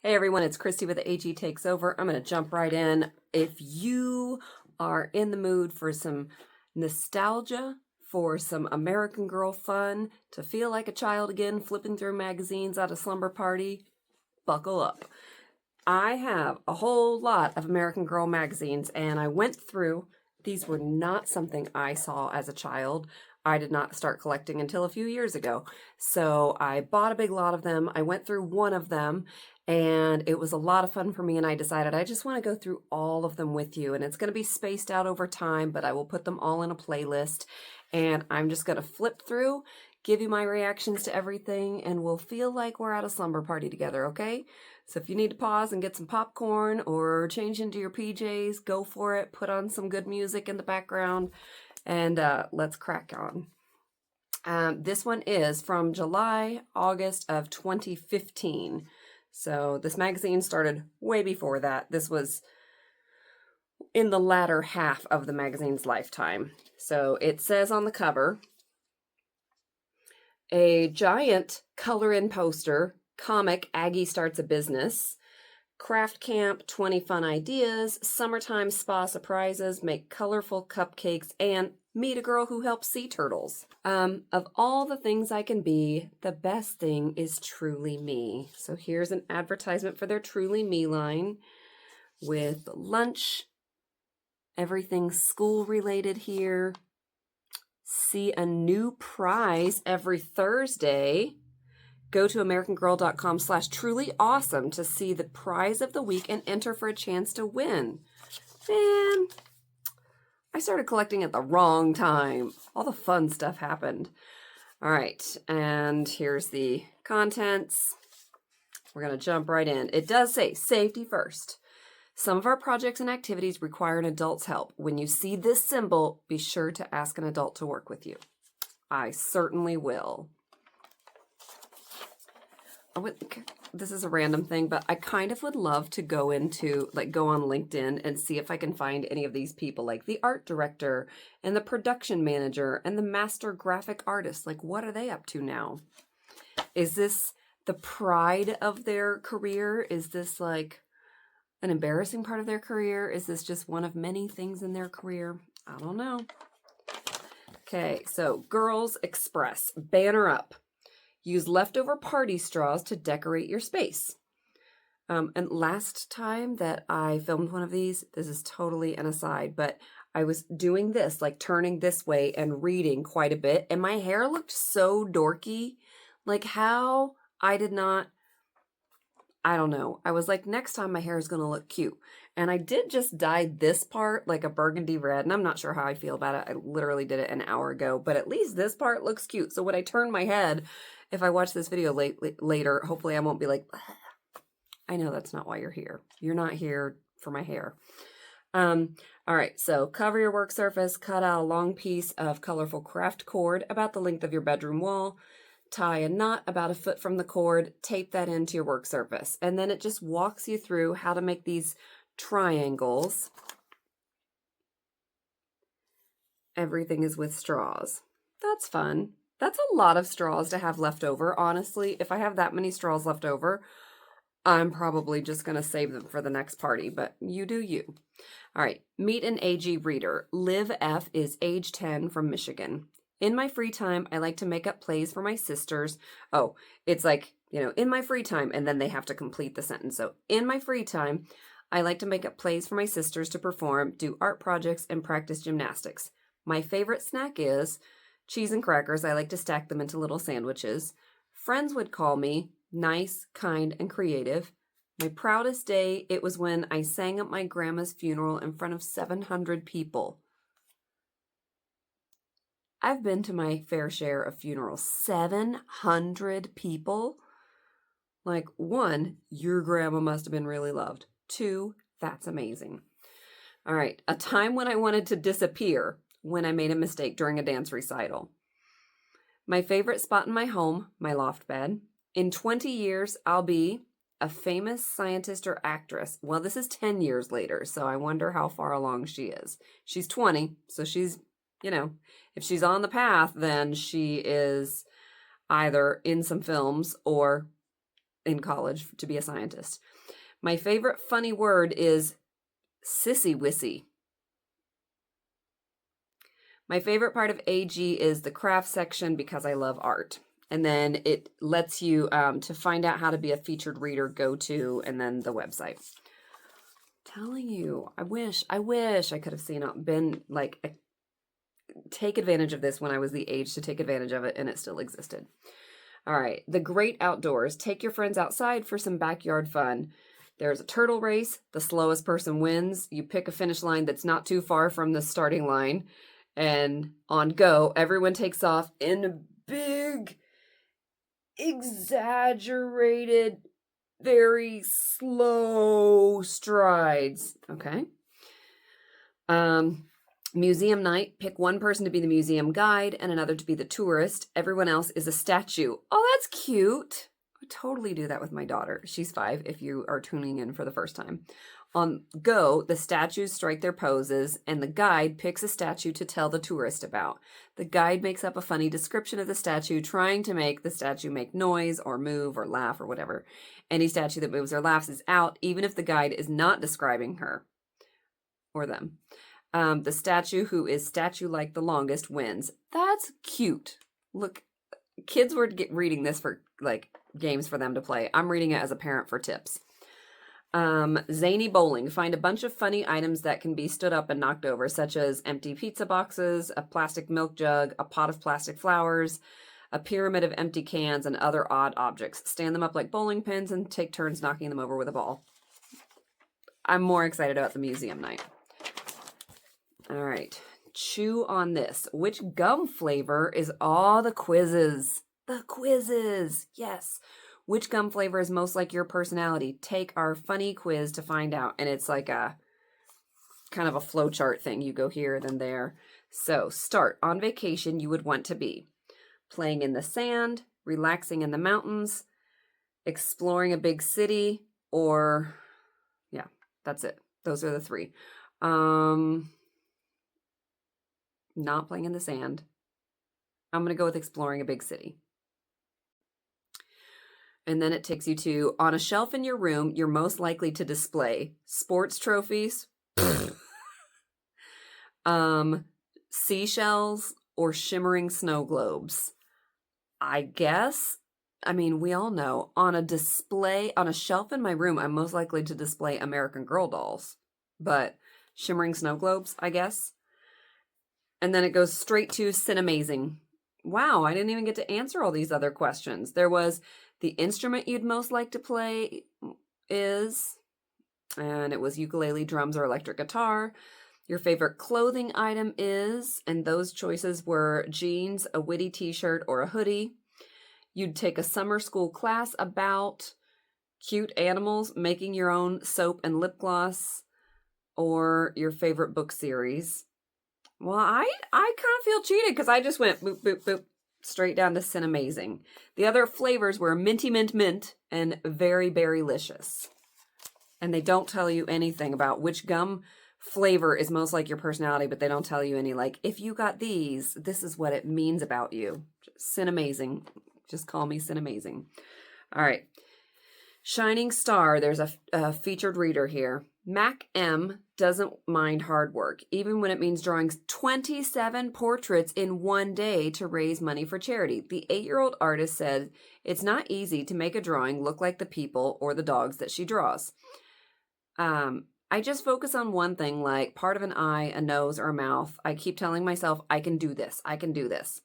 Hey everyone, it's Kristie with AG Takes Over. I'm going to jump right in. If you are in the mood for some nostalgia, for some American Girl fun, to feel like a child again, flipping through magazines at a slumber party, buckle up. I have a whole lot of American Girl magazines, and I went through. These were not something I saw as a child. I did not start collecting until a few years ago. So I bought a big lot of them. I went through one of them, and it was a lot of fun for me, and I decided I just want to go through all of them with you. And it's going to be spaced out over time, but I will put them all in a playlist, and I'm just going to flip through, give you my reactions to everything, and we'll feel like we're at a slumber party together, okay? So if you need to pause and get some popcorn or change into your PJs, go for it. Put on some good music in the background, and let's crack on. This one is from July, August of 2015. So this magazine started way before that. This was in the latter half of the magazine's lifetime. So it says on the cover, a giant color-in poster, comic, Aggie Starts a Business, craft camp, 20 fun ideas, summertime spa surprises, make colorful cupcakes, and meet a girl who helps sea turtles. Of all the things I can be, the best thing is Truly Me. So here's an advertisement for their Truly Me line with lunch, everything school related here. See a new prize every Thursday. Go to americangirl.com/trulyawesome to see the prize of the week and enter for a chance to win. Man, I started collecting at the wrong time. All the fun stuff happened. All right, and here's the contents. We're going to jump right in. It does say safety first. Some of our projects and activities require an adult's help. When you see this symbol, be sure to ask an adult to work with you. I certainly will. This is a random thing, but I kind of would love to go on LinkedIn and see if I can find any of these people, like the art director and the production manager and the master graphic artist. Like, what are they up to now? Is this the pride of their career? Is this like an embarrassing part of their career? Is this just one of many things in their career? I don't know. Okay, so Girls Express, banner up. Use leftover party straws to decorate your space. And last time that I filmed one of these, this is totally an aside, but I was doing this, like turning this way and reading quite a bit, and my hair looked so dorky. Like how I don't know. I was like, next time my hair is going to look cute. And I did just dye this part like a burgundy red, and I'm not sure how I feel about it. I literally did it an hour ago, but at least this part looks cute. So when I turn my head, if I watch this video later, hopefully I won't be like, I know that's not why you're here. You're not here for my hair. All right, so cover your work surface, cut out a long piece of colorful craft cord about the length of your bedroom wall, tie a knot about a foot from the cord, tape that into your work surface. And then it just walks you through how to make these triangles. Everything is with straws. That's fun. That's a lot of straws to have left over. Honestly, if I have that many straws left over, I'm probably just going to save them for the next party, but you do you. All right, meet an AG reader. Liv F is age 10 from Michigan. In my free time, I like to make up plays for my sisters. Oh, it's like, in my free time, and then they have to complete the sentence. So, in my free time, I like to make up plays for my sisters to perform, do art projects, and practice gymnastics. My favorite snack is cheese and crackers. I like to stack them into little sandwiches. Friends would call me nice, kind, and creative. My proudest day, it was when I sang at my grandma's funeral in front of 700 people. I've been to my fair share of funerals. 700 people? Like, 1, your grandma must have been really loved. 2, that's amazing. All right, a time when I wanted to disappear, when I made a mistake during a dance recital. My favorite spot in my home, my loft bed. In 20 years, I'll be a famous scientist or actress. Well, this is 10 years later, so I wonder how far along she is. She's 20, so she's, if she's on the path, then she is either in some films or in college to be a scientist. My favorite funny word is sissy wissy. My favorite part of AG is the craft section because I love art. And then it lets you, to find out how to be a featured reader, go to, and then the website. Telling you, I wish I could have been like, take advantage of this when I was the age to take advantage of it and it still existed. All right, the great outdoors. Take your friends outside for some backyard fun. There's a turtle race. The slowest person wins. You pick a finish line that's not too far from the starting line. And on go, everyone takes off in big, exaggerated, very slow strides. Okay. Museum night. Pick one person to be the museum guide and another to be the tourist. Everyone else is a statue. Oh, that's cute. I would totally do that with my daughter. She's 5 if you are tuning in for the first time. On go, the statues strike their poses, and the guide picks a statue to tell the tourist about. The guide makes up a funny description of the statue, trying to make the statue make noise or move or laugh or whatever. Any statue that moves or laughs is out, even if the guide is not describing her or them. The statue who is statue-like the longest wins. That's cute. Look, kids were reading this for like games for them to play. I'm reading it as a parent for tips. Zany bowling. Find a bunch of funny items that can be stood up and knocked over, such as empty pizza boxes, a plastic milk jug, a pot of plastic flowers, a pyramid of empty cans, and other odd objects. Stand them up like bowling pins and take turns knocking them over with a ball. I'm more excited about the museum night. All right. Chew on this. Which gum flavor is all the quizzes? The quizzes. Yes. Which gum flavor is most like your personality? Take our funny quiz to find out. And it's like a kind of a flowchart thing. You go here, then there. So start. On vacation, you would want to be playing in the sand, relaxing in the mountains, exploring a big city, or yeah, that's it. Those are the 3. Not playing in the sand. I'm going to go with exploring a big city. And then it takes you to, on a shelf in your room, you're most likely to display sports trophies, seashells, or shimmering snow globes. I guess, I mean, we all know, on a shelf in my room, I'm most likely to display American Girl dolls. But shimmering snow globes, I guess. And then it goes straight to Cinemazing. Wow, I didn't even get to answer all these other questions. There was the instrument you'd most like to play is, and it was ukulele, drums, or electric guitar. Your favorite clothing item is, and those choices were jeans, a witty t-shirt, or a hoodie. You'd take a summer school class about cute animals, making your own soap and lip gloss, or your favorite book series. Well, I kind of feel cheated because I just went boop, boop, boop, straight down to Cinemazing. The other flavors were Minty Mint Mint and Very Berrylicious. And they don't tell you anything about which gum flavor is most like your personality, but they don't tell you any, like, if you got these, this is what it means about you. Cinemazing. Just call me Cinemazing. All right. Shining Star. There's a featured reader here. Mac M doesn't mind hard work, even when it means drawing 27 portraits in one day to raise money for charity. The 8-year-old artist said it's not easy to make a drawing look like the people or the dogs that she draws. I just focus on one thing, like part of an eye, a nose, or a mouth. I keep telling myself, I can do this. I can do this.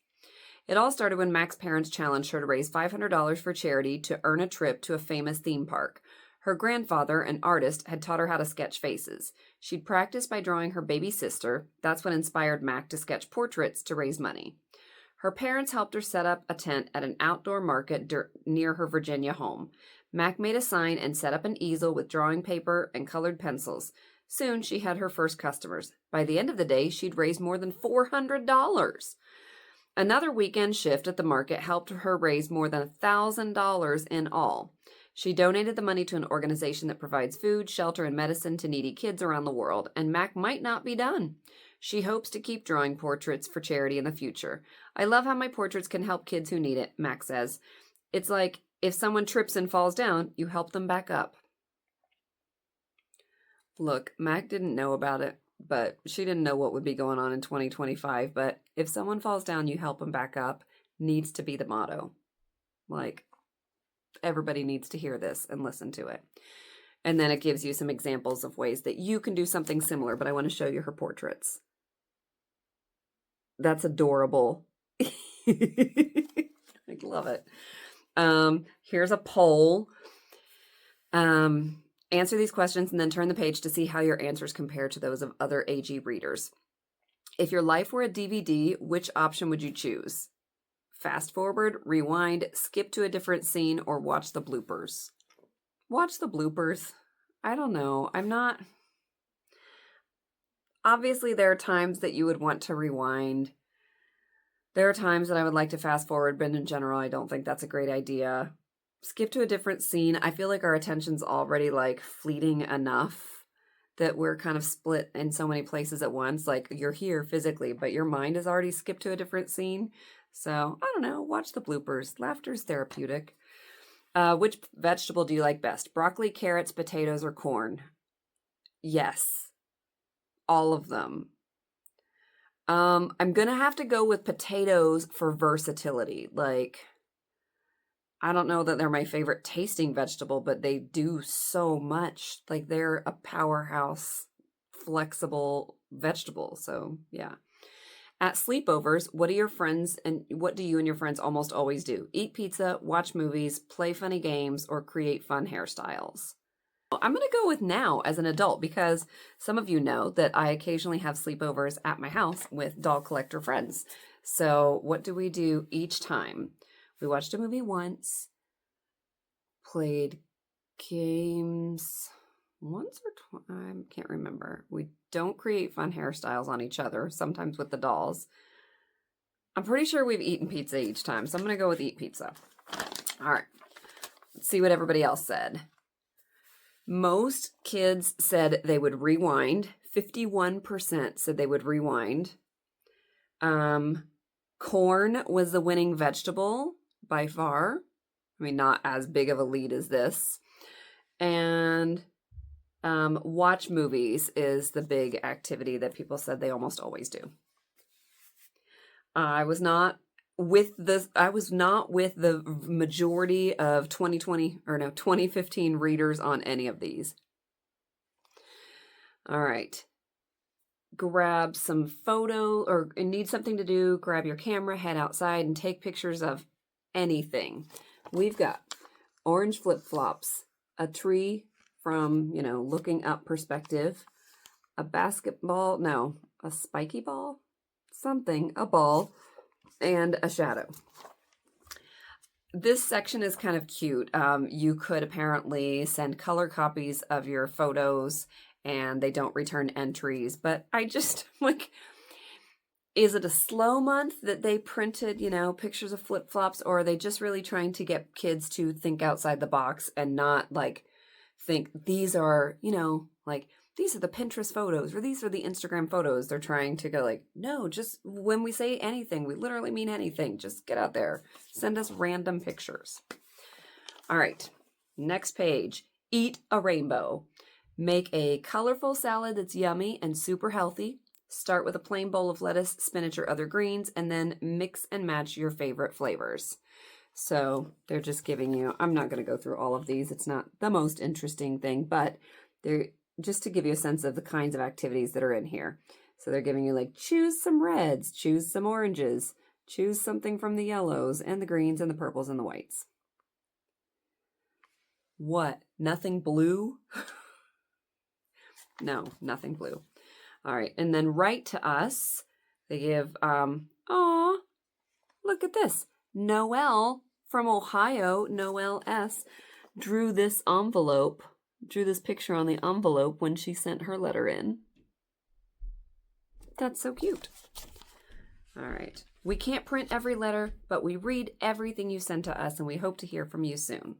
It all started when Mac's parents challenged her to raise $500 for charity to earn a trip to a famous theme park. Her grandfather, an artist, had taught her how to sketch faces. She'd practiced by drawing her baby sister. That's what inspired Mac to sketch portraits to raise money. Her parents helped her set up a tent at an outdoor market near her Virginia home. Mac made a sign and set up an easel with drawing paper and colored pencils. Soon she had her first customers. By the end of the day, she'd raised more than $400. Another weekend shift at the market helped her raise more than $1,000 in all. She donated the money to an organization that provides food, shelter, and medicine to needy kids around the world, and Mac might not be done. She hopes to keep drawing portraits for charity in the future. I love how my portraits can help kids who need it, Mac says. It's like if someone trips and falls down, you help them back up. Look, Mac didn't know about it, but she didn't know what would be going on in 2025. But if someone falls down, you help them back up, needs to be the motto. Like, everybody needs to hear this and listen to it. And then it gives you some examples of ways that you can do something similar, but I want to show you her portraits. That's adorable. I love it. Here's a poll. Answer these questions and then turn the page to see how your answers compare to those of other AG readers. If your life were a DVD, which option would you choose? Fast forward, rewind, skip to a different scene, or watch the bloopers? Watch the bloopers. I don't know. I'm not... Obviously, there are times that you would want to rewind. There are times that I would like to fast forward, but in general, I don't think that's a great idea. Skip to a different scene. I feel like our attention's already like fleeting enough that we're kind of split in so many places at once. Like you're here physically, but your mind has already skipped to a different scene. So I don't know. Watch the bloopers. Laughter's therapeutic. Which vegetable do you like best? Broccoli, carrots, potatoes, or corn? Yes. All of them. I'm gonna have to go with potatoes for versatility. Like, I don't know that they're my favorite tasting vegetable, but they do so much. Like, they're a powerhouse, flexible vegetable. So, yeah. At sleepovers, what do you and your friends almost always do? Eat pizza, watch movies, play funny games, or create fun hairstyles? I'm going to go with now as an adult because some of you know that I occasionally have sleepovers at my house with doll collector friends. So what do we do each time? We watched a movie once, played games once or twice, I can't remember. We don't create fun hairstyles on each other, sometimes with the dolls. I'm pretty sure we've eaten pizza each time, so I'm going to go with eat pizza. All right, let's see what everybody else said. Most kids said they would rewind. 51% said they would rewind. Corn was the winning vegetable by far. I mean, not as big of a lead as this. And watch movies is the big activity that people said they almost always do. I was not with the majority of 2015 readers on any of these. All right. Grab some photo or need something to do, grab your camera, head outside and take pictures of anything. We've got orange flip-flops, a tree from, looking up perspective, a spiky ball, a ball, and a shadow. This section is kind of cute. You could apparently send color copies of your photos and they don't return entries, but I just is it a slow month that they printed, pictures of flip-flops, or are they just really trying to get kids to think outside the box and not think these are, these are the Pinterest photos or these are the Instagram photos? They're trying to go no, just when we say anything, we literally mean anything. Just get out there. Send us random pictures. All right, next page. Eat a rainbow. Make a colorful salad that's yummy and super healthy. Start with a plain bowl of lettuce, spinach, or other greens, and then mix and match your favorite flavors. So they're just giving you, I'm not going to go through all of these. It's not the most interesting thing, but they're just to give you a sense of the kinds of activities that are in here. So they're giving you choose some reds, choose some oranges, choose something from the yellows and the greens and the purples and the whites. What? Nothing blue? No, nothing blue. All right, and then write to us. They give, aw, look at this. Noelle from Ohio, Noelle S., drew this picture on the envelope when she sent her letter in. That's so cute. All right. We can't print every letter, but we read everything you send to us, and we hope to hear from you soon.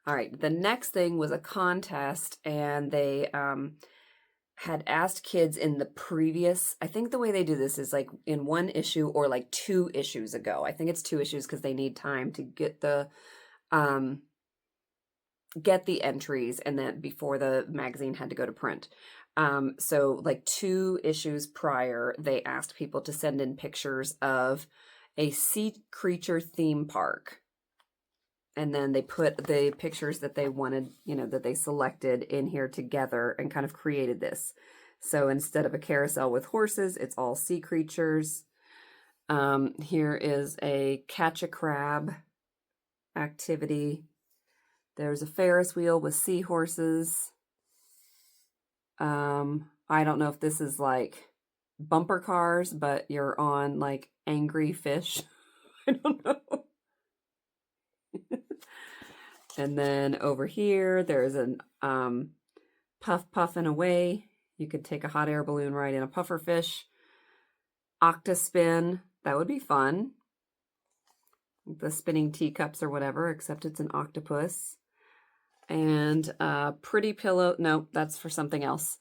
All right. The next thing was a contest, and they had asked kids in the previous, I think the way they do this is in one issue or 2 issues ago. I think it's 2 issues because they need time to get the get the entries, and then before the magazine had to go to print. So like 2 issues prior, they asked people to send in pictures of a sea creature theme park. And then they put the pictures that they wanted, that they selected in here together and kind of created this. So instead of a carousel with horses, it's all sea creatures. Here is a catch a crab activity. There's a Ferris wheel with seahorses. I don't know if this is like bumper cars, but you're on like angry fish. I don't know. And then over here, there's an puff puffing away. You could take a hot air balloon ride in a puffer fish. Octaspin, that would be fun. The spinning teacups or whatever, except it's an octopus. And pretty pillow, no, that's for something else.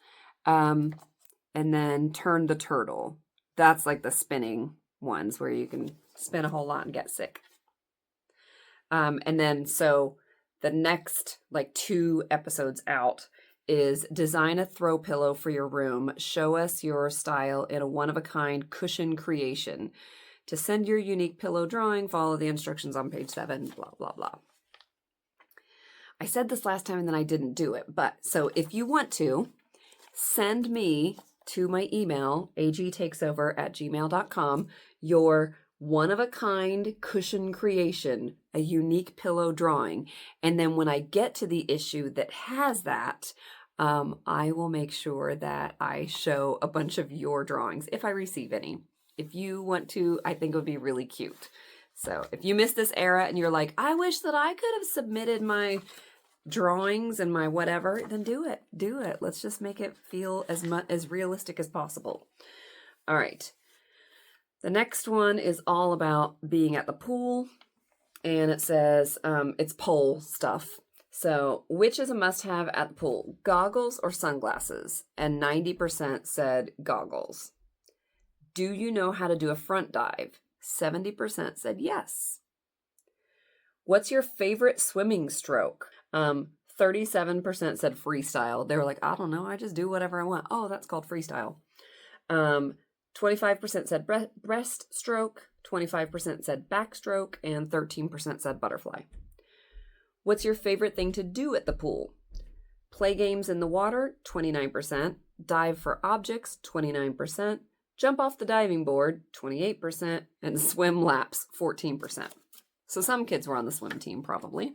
And then turn the turtle. That's like the spinning ones where you can spin a whole lot and get sick. And then so the next like 2 episodes out is design a throw pillow for your room. Show us your style in a one-of-a-kind cushion creation. To send your unique pillow drawing, follow the instructions on page 7, blah, blah, blah. I said this last time and then I didn't do it. But so if you want to, send me to my email, agtakesover@gmail.com, your one-of-a-kind cushion creation, a unique pillow drawing. And then when I get to the issue that has that, I will make sure that I show a bunch of your drawings if I receive any. If you want to, I think it would be really cute. So if you missed this era and you're like, I wish that I could have submitted my drawings and my whatever, then do it. Do it. Let's just make it feel as realistic as possible. All right. The next one is all about being at the pool. And it says it's pole stuff. So which is a must-have at the pool? Goggles or sunglasses? And 90% said goggles. Do you know how to do a front dive? 70% said yes. What's your favorite swimming stroke? 37% said freestyle. They were like, I don't know, I just do whatever I want. Oh, that's called freestyle. 25% said breaststroke, 25% said backstroke, and 13% said butterfly. What's your favorite thing to do at the pool? Play games in the water, 29%. Dive for objects, 29%. Jump off the diving board, 28%, and swim laps, 14%. So some kids were on the swim team, probably.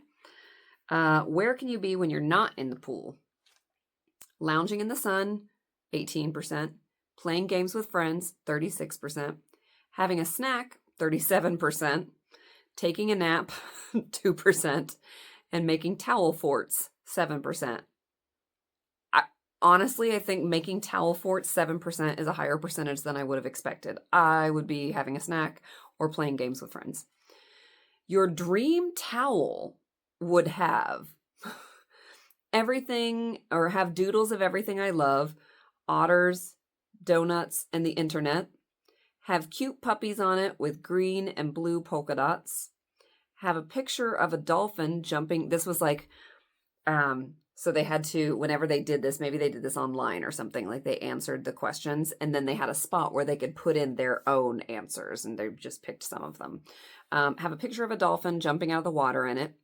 Where can you be when you're not in the pool? Lounging in the sun, 18%. Playing games with friends, 36%. Having a snack, 37%. Taking a nap, 2%. And making towel forts, 7%. Honestly, I think making towel forts 7% is a higher percentage than I would have expected. I would be having a snack or playing games with friends. Your dream towel would have everything, or have doodles of everything I love, otters, donuts, and the internet. Have cute puppies on it with green and blue polka dots. Have a picture of a dolphin jumping. This was like, so they had to, whenever they did this, maybe they did this online or something, like they answered the questions and then they had a spot where they could put in their own answers and they just picked some of them. Have a picture of a dolphin jumping out of the water in it.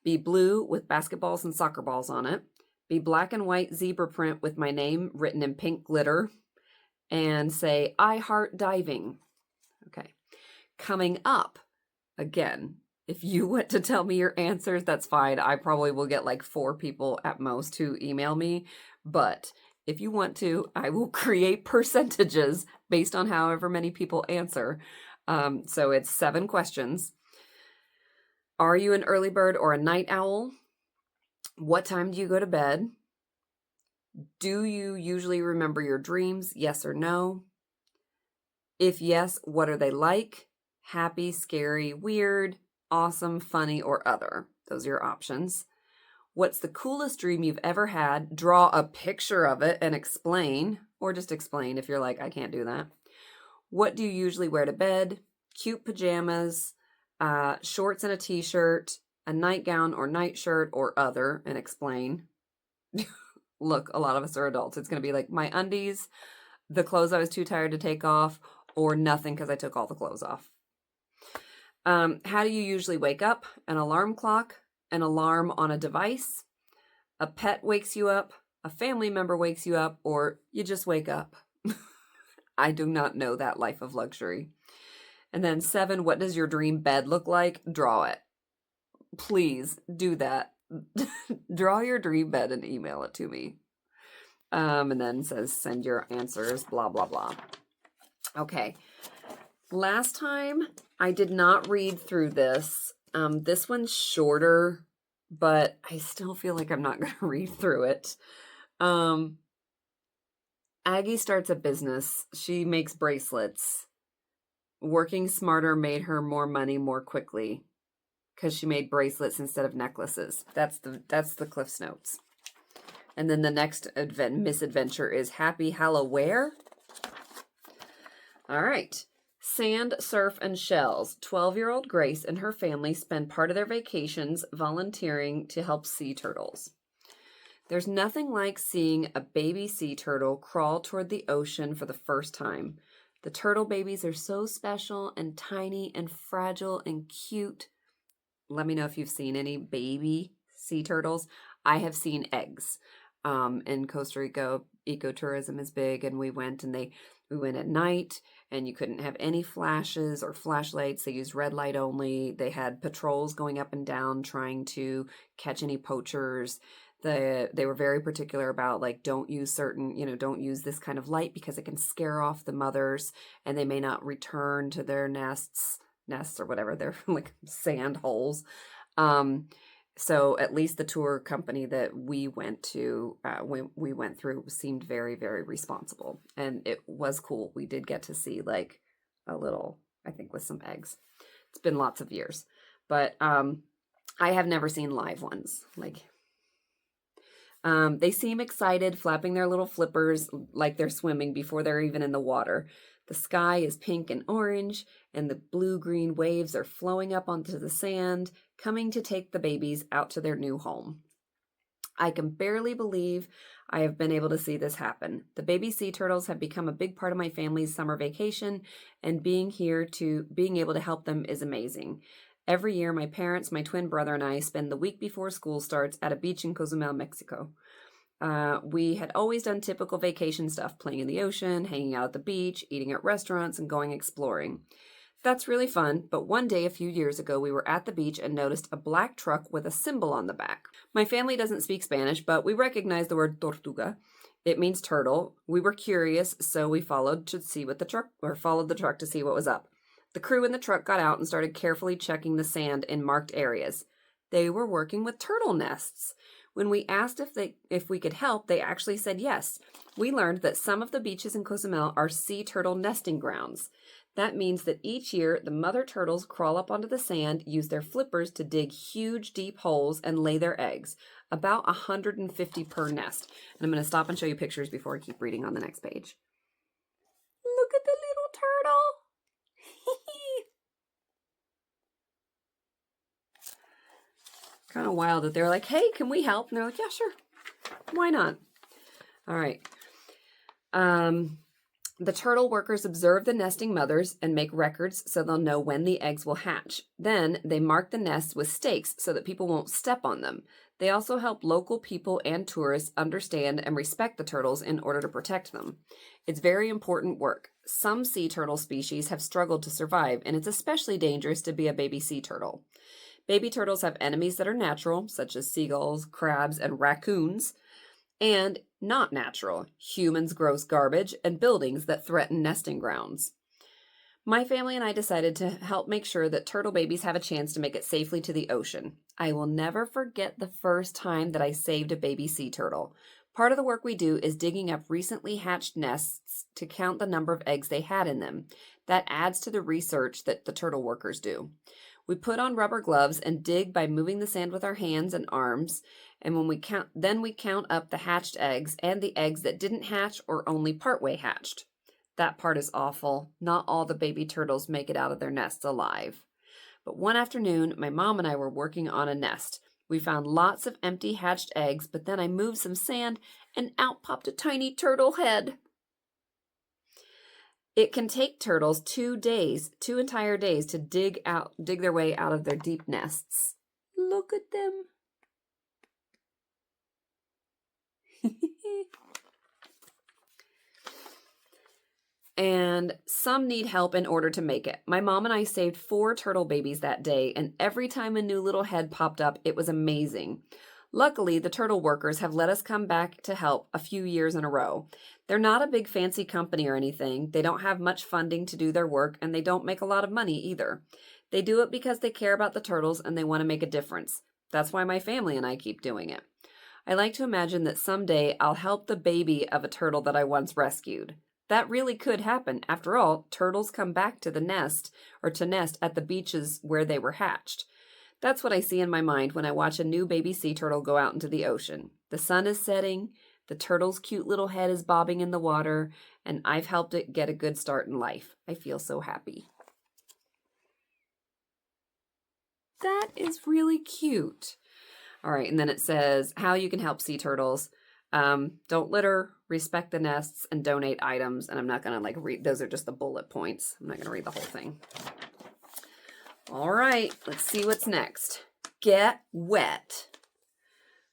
Be blue with basketballs and soccer balls on it. Be black and white zebra print with my name written in pink glitter. And say, I heart diving. Okay. Coming up, again, if you want to tell me your answers, that's fine. I probably will get like 4 people at most who email me. But if you want to, I will create percentages based on however many people answer. So it's 7 questions. Are you an early bird or a night owl? What time do you go to bed? Do you usually remember your dreams? Yes or no? If yes, what are they like? Happy, scary, weird, awesome, funny, or other. Those are your options. What's the coolest dream you've ever had? Draw a picture of it and explain, or just explain if you're like, I can't do that. What do you usually wear to bed? Cute pajamas, shorts and a t-shirt, a nightgown or nightshirt or other, and explain. Look, a lot of us are adults. It's going to be like my undies, the clothes I was too tired to take off, or nothing because I took all the clothes off. How do you usually wake up? An alarm clock, an alarm on a device, a pet wakes you up, a family member wakes you up, or you just wake up. I do not know that life of luxury. And then 7, what does your dream bed look like? Draw it. Please do that. Draw your dream bed and email it to me. And then says, send your answers, blah, blah, blah. Okay. Last time I did not read through this. This one's shorter, but I still feel like I'm not going to read through it. Aggie starts a business. She makes bracelets. Working smarter made her more money more quickly because she made bracelets instead of necklaces. That's the Cliff's Notes. And then the next misadventure is Happy Halloween. All right. Sand, surf, and shells. 12-year-old Grace and her family spend part of their vacations volunteering to help sea turtles. There's nothing like seeing a baby sea turtle crawl toward the ocean for the first time. The turtle babies are so special and tiny and fragile and cute. Let me know if you've seen any baby sea turtles. I have seen eggs. In Costa Rica, ecotourism is big, and we went at night, and you couldn't have any flashes or flashlights. They used red light only. They had patrols going up and down trying to catch any poachers. They were very particular about don't use don't use this kind of light because it can scare off the mothers and they may not return to their nests or whatever. They're like sand holes. So at least the tour company that we went to, we went through seemed very, very responsible, and it was cool. We did get to see a little, I think, with some eggs. It's been lots of years, but I have never seen live ones. They seem excited, flapping their little flippers like they're swimming before they're even in the water. The sky is pink and orange, and the blue-green waves are flowing up onto the sand, coming to take the babies out to their new home. I can barely believe I have been able to see this happen. The baby sea turtles have become a big part of my family's summer vacation, and being able to help them is amazing. Every year, my parents, my twin brother, and I spend the week before school starts at a beach in Cozumel, Mexico. We had always done typical vacation stuff, playing in the ocean, hanging out at the beach, eating at restaurants, and going exploring. That's really fun, but one day a few years ago, we were at the beach and noticed a black truck with a symbol on the back. My family doesn't speak Spanish, but we recognize the word tortuga. It means turtle. We were curious, so we followed the truck to see what was up. The crew in the truck got out and started carefully checking the sand in marked areas. They were working with turtle nests. When we asked if we could help, they actually said yes. We learned that some of the beaches in Cozumel are sea turtle nesting grounds. That means that each year, the mother turtles crawl up onto the sand, use their flippers to dig huge, deep holes, and lay their eggs, about 150 per nest. And I'm going to stop and show you pictures before I keep reading on the next page. Look at the little turtle. Kind of wild that they're like, hey, can we help? And they're like, yeah, sure. Why not? All right. The turtle workers observe the nesting mothers and make records so they'll know when the eggs will hatch. Then they mark the nests with stakes so that people won't step on them. They also help local people and tourists understand and respect the turtles in order to protect them. It's very important work. Some sea turtle species have struggled to survive, and it's especially dangerous to be a baby sea turtle. Baby turtles have enemies that are natural, such as seagulls, crabs, and raccoons, and not natural, humans, gross garbage, and buildings that threaten nesting grounds. My family and I decided to help make sure that turtle babies have a chance to make it safely to the ocean. I will never forget the first time that I saved a baby sea turtle. Part of the work we do is digging up recently hatched nests to count the number of eggs they had in them. That adds to the research that the turtle workers do. We put on rubber gloves and dig by moving the sand with our hands and arms, and when we count up the hatched eggs and the eggs that didn't hatch or only partway hatched. That part is awful. Not all the baby turtles make it out of their nests alive. But one afternoon, my mom and I were working on a nest. We found lots of empty hatched eggs, but then I moved some sand and out popped a tiny turtle head. It can take turtles 2 days, 2 entire days to dig their way out of their deep nests. Look at them. And some need help in order to make it. My mom and I saved 4 turtle babies that day, and every time a new little head popped up, it was amazing. Luckily, the turtle workers have let us come back to help a few years in a row. They're not a big fancy company or anything. They don't have much funding to do their work, and they don't make a lot of money either. They do it because they care about the turtles and they want to make a difference. That's why my family and I keep doing it. I like to imagine that someday I'll help the baby of a turtle that I once rescued. That really could happen. After all, turtles come back to the nest or to nest at the beaches where they were hatched. That's what I see in my mind when I watch a new baby sea turtle go out into the ocean. The sun is setting, the turtle's cute little head is bobbing in the water, and I've helped it get a good start in life. I feel so happy. That is really cute. All right, and then it says how you can help sea turtles. Don't litter, respect the nests, and donate items. And I'm not going to read, those are just the bullet points. I'm not going to read the whole thing. All right, let's see what's next. Get wet.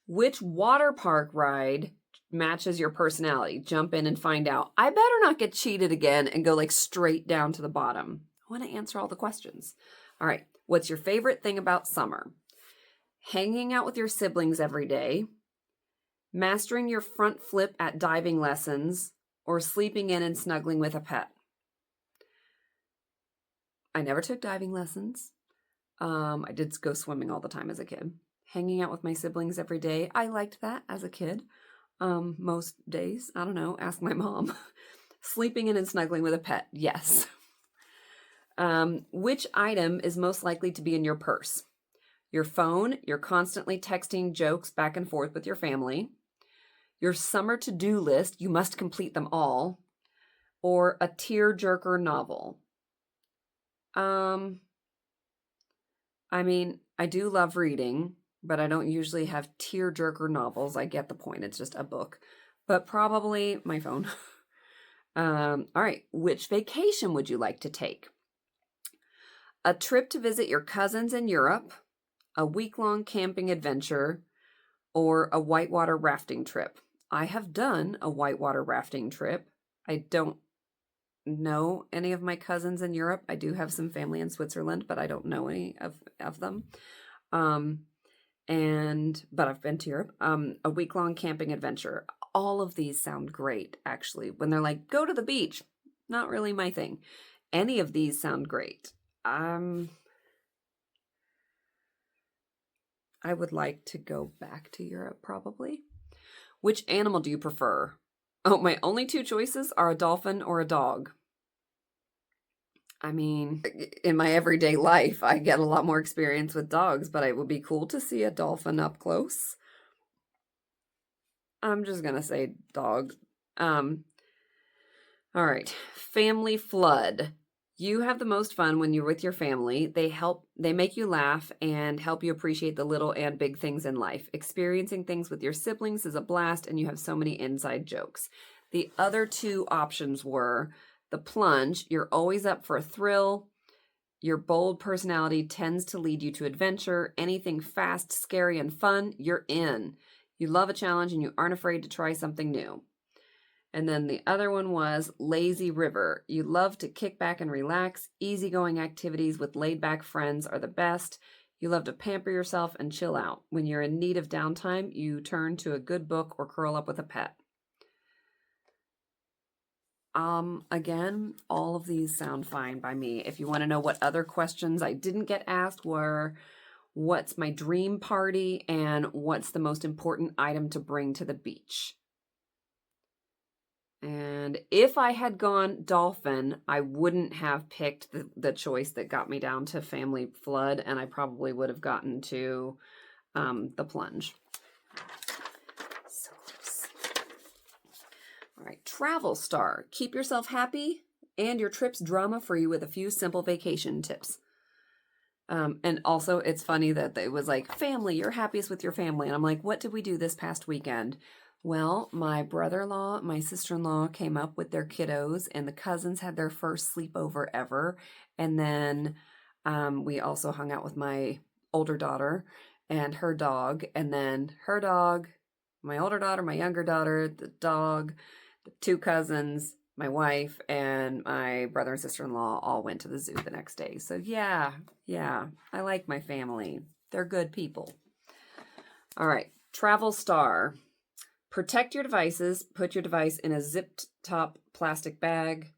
Which water park ride matches your personality? Jump in and find out. I better not get cheated again and go straight down to the bottom. I want to answer all the questions. All right, what's your favorite thing about summer? Hanging out with your siblings every day, mastering your front flip at diving lessons, or sleeping in and snuggling with a pet. I never took diving lessons. I did go swimming all the time as a kid. Hanging out with my siblings every day. I liked that as a kid. Most days. I don't know. Ask my mom. Sleeping in and snuggling with a pet. Yes. Which item is most likely to be in your purse? Your phone. You're constantly texting jokes back and forth with your family. Your summer to-do list, you must complete them all, or a tear-jerker novel. I mean, I do love reading, but I don't usually have tear-jerker novels. I get the point. It's just a book, but probably my phone. All right. Which vacation would you like to take? A trip to visit your cousins in Europe, a week-long camping adventure, or a whitewater rafting trip. I have done a whitewater rafting trip. I don't know any of my cousins in Europe. I do have some family in Switzerland, but I don't know any of them. But I've been to Europe. A week-long camping adventure. All of these sound great, actually. When they're like, go to the beach, not really my thing. Any of these sound great. I would like to go back to Europe, probably. Which animal do you prefer? Oh, my only 2 choices are a dolphin or a dog. I mean, in my everyday life, I get a lot more experience with dogs, but it would be cool to see a dolphin up close. I'm just going to say dog. All right. Family flood. You have the most fun when you're with your family. They make you laugh and help you appreciate the little and big things in life. Experiencing things with your siblings is a blast, and you have so many inside jokes. The other 2 options were the plunge. You're always up for a thrill. Your bold personality tends to lead you to adventure. Anything fast, scary, and fun, you're in. You love a challenge and you aren't afraid to try something new. And then the other one was lazy river. You love to kick back and relax. Easygoing activities with laid-back friends are the best. You love to pamper yourself and chill out. When you're in need of downtime, you turn to a good book or curl up with a pet. Again, all of these sound fine by me. If you want to know what other questions I didn't get asked were, what's my dream party and what's the most important item to bring to the beach? And if I had gone dolphin, I wouldn't have picked the choice that got me down to family flood, and I probably would have gotten to the plunge. So close. All right, travel star. Keep yourself happy and your trips drama-free with a few simple vacation tips. And also, it's funny that it was like, family, you're happiest with your family. And I'm like, what did we do this past weekend? Well, my brother-in-law, my sister-in-law came up with their kiddos, and the cousins had their first sleepover ever. And then we also hung out with my older daughter and her dog, and then her dog, my older daughter, my younger daughter, the dog, the two cousins, my wife, and my brother and sister-in-law all went to the zoo the next day. So yeah, I like my family. They're good people. All right, travel star. Protect your devices. Put your device in a zipped top plastic bag.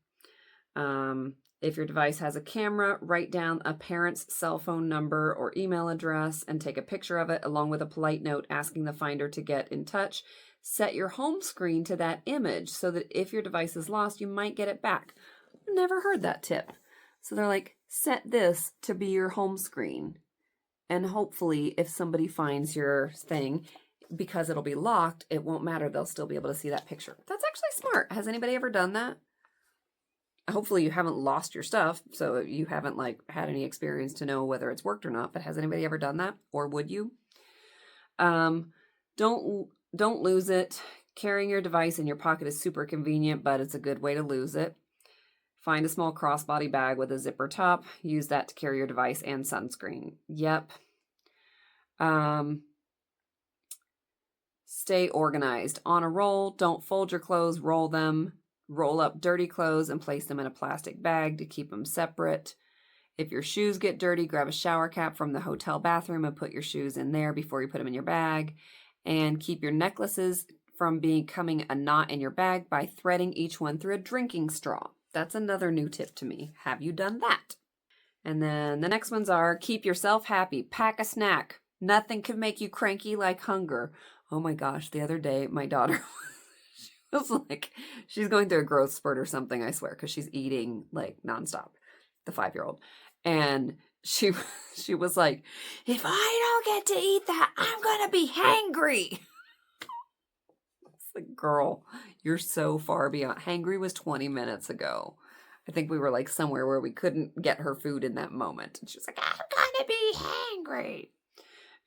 If your device has a camera, write down a parent's cell phone number or email address and take a picture of it along with a polite note asking the finder to get in touch. Set your home screen to that image so that if your device is lost, you might get it back. Never heard that tip. So they're like, set this to be your home screen. And hopefully if somebody finds your thing, because it'll be locked, it won't matter. They'll still be able to see that picture. That's actually smart. Has anybody ever done that? Hopefully you haven't lost your stuff, so you haven't like had any experience to know whether it's worked or not, but has anybody ever done that? Or would you? Don't lose it. Carrying your device in your pocket is super convenient, but it's a good way to lose it. Find a small crossbody bag with a zipper top. Use that to carry your device and sunscreen. Yep. Stay organized. On a roll, don't fold your clothes, roll them. Roll up dirty clothes and place them in a plastic bag to keep them separate. If your shoes get dirty, grab a shower cap from the hotel bathroom and put your shoes in there before you put them in your bag. And keep your necklaces from becoming a knot in your bag by threading each one through a drinking straw. That's another new tip to me. Have you done that? And then the next ones are keep yourself happy. Pack a snack. Nothing can make you cranky like hunger. Oh my gosh, the other day my daughter was like, she's going through a growth spurt or something, I swear, because she's eating like nonstop, the 5-year-old. And she was like, if I don't get to eat that, I'm going to be hangry. It's like, girl, you're so far beyond. Hangry was 20 minutes ago. I think we were like somewhere where we couldn't get her food in that moment. And she was like, I'm going to be hangry.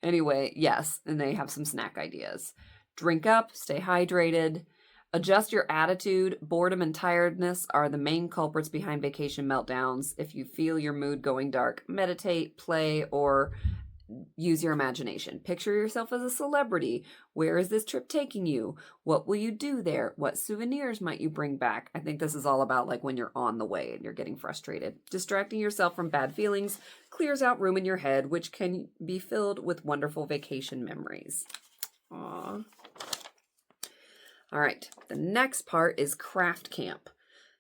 Anyway, yes, and they have some snack ideas. Drink up, stay hydrated. Adjust your attitude. Boredom and tiredness are the main culprits behind vacation meltdowns. If you feel your mood going dark, meditate, play, or use your imagination. Picture yourself as a celebrity. Where is this trip taking you? What will you do there? What souvenirs might you bring back? I think this is all about like when you're on the way and you're getting frustrated. Distracting yourself from bad feelings clears out room in your head, which can be filled with wonderful vacation memories. Aww. All right, the next part is craft camp.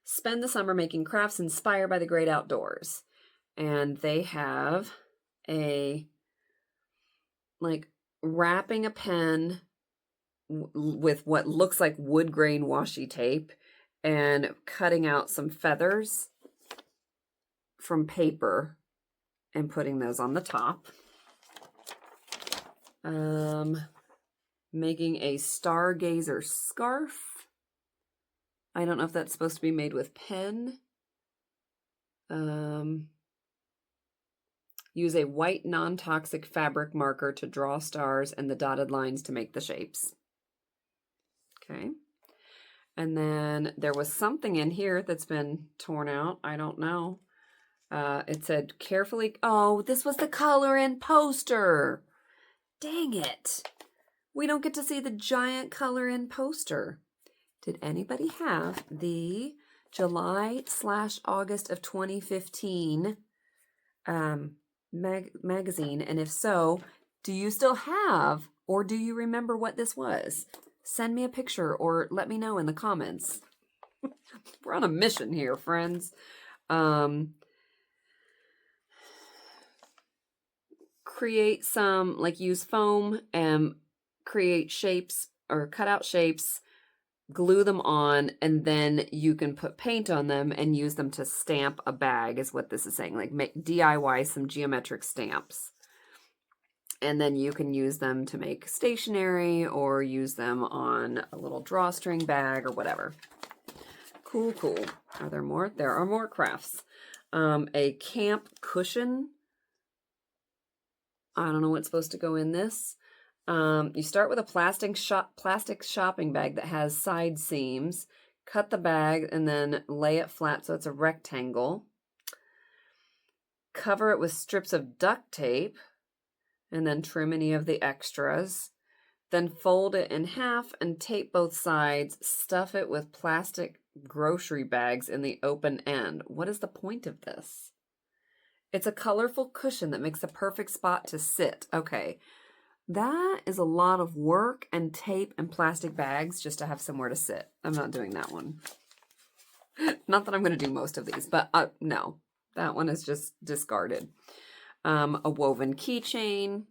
Spend the summer making crafts inspired by the great outdoors. And they have a, like, wrapping a pen with what looks like wood grain washi tape and cutting out some feathers from paper and putting those on the top. Making a stargazer scarf. I don't know if that's supposed to be made with pen. Use a white non-toxic fabric marker to draw stars and the dotted lines to make the shapes. Okay. And then there was something in here that's been torn out. I don't know. It said carefully. Oh, this was the color in poster. Dang it. We don't get to see the giant color in poster. Did anybody have the July/August of 2015 magazine? And if so, do you still have, or do you remember what this was? Send me a picture or let me know in the comments. We're on a mission here, friends. Create some, like use foam and create shapes or cut out shapes, glue them on, and then you can put paint on them and use them to stamp a bag is what this is saying. Like make DIY some geometric stamps. And then you can use them to make stationery or use them on a little drawstring bag or whatever. Cool, cool. Are there more? There are more crafts. A camp cushion I don't know what's supposed to go in this. You start with a plastic shopping bag that has side seams. Cut the bag and then lay it flat so it's a rectangle. Cover it with strips of duct tape and then trim any of the extras. Then fold it in half and tape both sides. Stuff it with plastic grocery bags in the open end. What is the point of this? It's a colorful cushion that makes a perfect spot to sit. Okay, that is a lot of work and tape and plastic bags just to have somewhere to sit. I'm not doing that one. Not that I'm going to do most of these, but no, that one is just discarded. A woven keychain.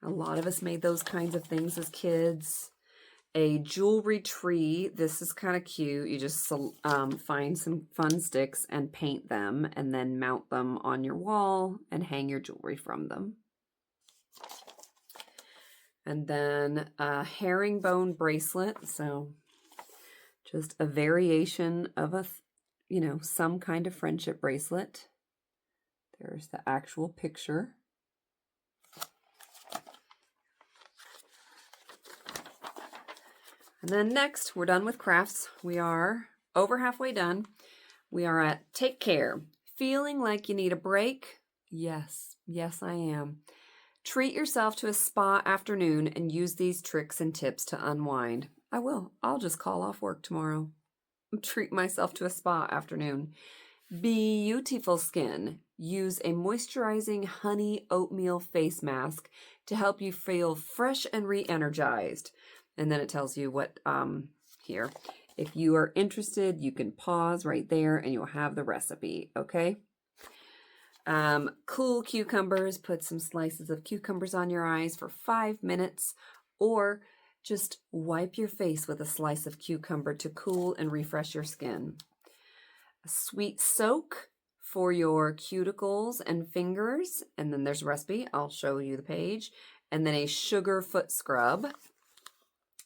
A lot of us made those kinds of things as kids. A jewelry tree. This is kind of cute. You just find some fun sticks and paint them and then mount them on your wall and hang your jewelry from them. And then a herringbone bracelet. So just a variation of some kind of friendship bracelet. There's the actual picture. And then next, we're done with crafts. We are over halfway done. We are at Take Care. Feeling like you need a break? Yes, I am. Treat yourself to a spa afternoon and use these tricks and tips to unwind. I will. I'll just call off work tomorrow. Treat myself to a spa afternoon. Beautiful skin. Use a moisturizing honey oatmeal face mask to help you feel fresh and re-energized. And then it tells you what here. If you are interested, you can pause right there and you'll have the recipe, okay? Cool cucumbers. Put some slices of cucumbers on your eyes for 5 minutes, or just wipe your face with a slice of cucumber to cool and refresh your skin. A sweet soak for your cuticles and fingers. And then there's a recipe. I'll show you the page. And then a sugar foot scrub.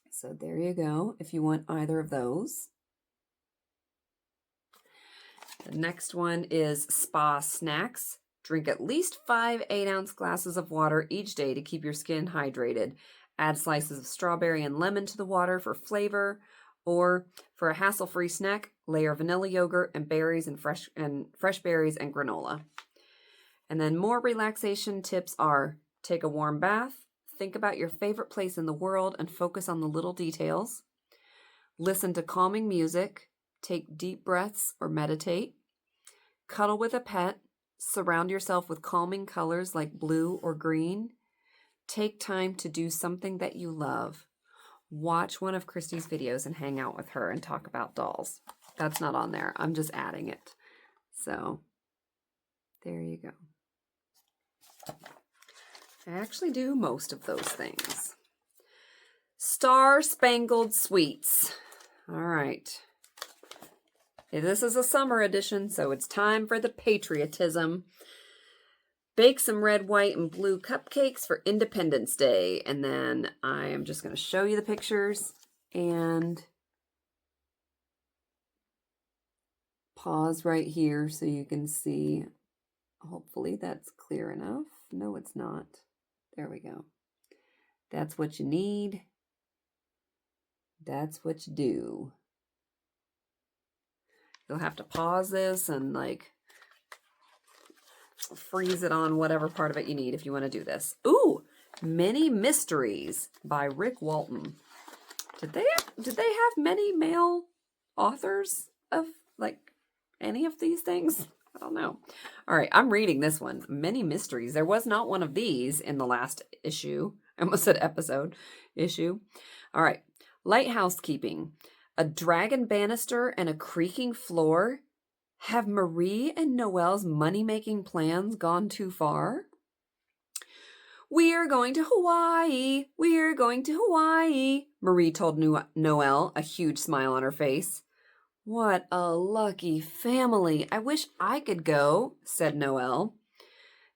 So there you go, if you want either of those. The next one is spa snacks. Drink at least 5 8-ounce glasses of water each day to keep your skin hydrated. Add slices of strawberry and lemon to the water for flavor. Or for a hassle-free snack, layer vanilla yogurt and berries and fresh berries and granola. And then more relaxation tips are: take a warm bath. Think about your favorite place in the world and focus on the little details. Listen to calming music. Take deep breaths or meditate. Cuddle with a pet. Surround yourself with calming colors like blue or green. Take time to do something that you love. Watch one of Kristie's videos and hang out with her and talk about dolls. That's not on there. I'm just adding it. So there you go. I actually do most of those things. Star Spangled Sweets. All right. This is a summer edition, so it's time for the patriotism. Bake some red, white, and blue cupcakes for Independence Day. And then I am just going to show you the pictures and pause right here so you can see. Hopefully that's clear enough. No, it's not. There we go. That's what you need. That's what you do. You'll have to pause this and freeze it on whatever part of it you need if you want to do this. Ooh, Many Mysteries by Rick Walton. Did they have many male authors of any of these things? I don't know. All right, I'm reading this one. Many Mysteries. There was not one of these in the last issue. I almost said episode. Issue. All right. Lighthouse keeping. A dragon banister and a creaking floor. Have Marie and Noelle's money-making plans gone too far? We're going to Hawaii. We're going to Hawaii, Marie told Noelle, a huge smile on her face. What a lucky family. I wish I could go, said Noelle.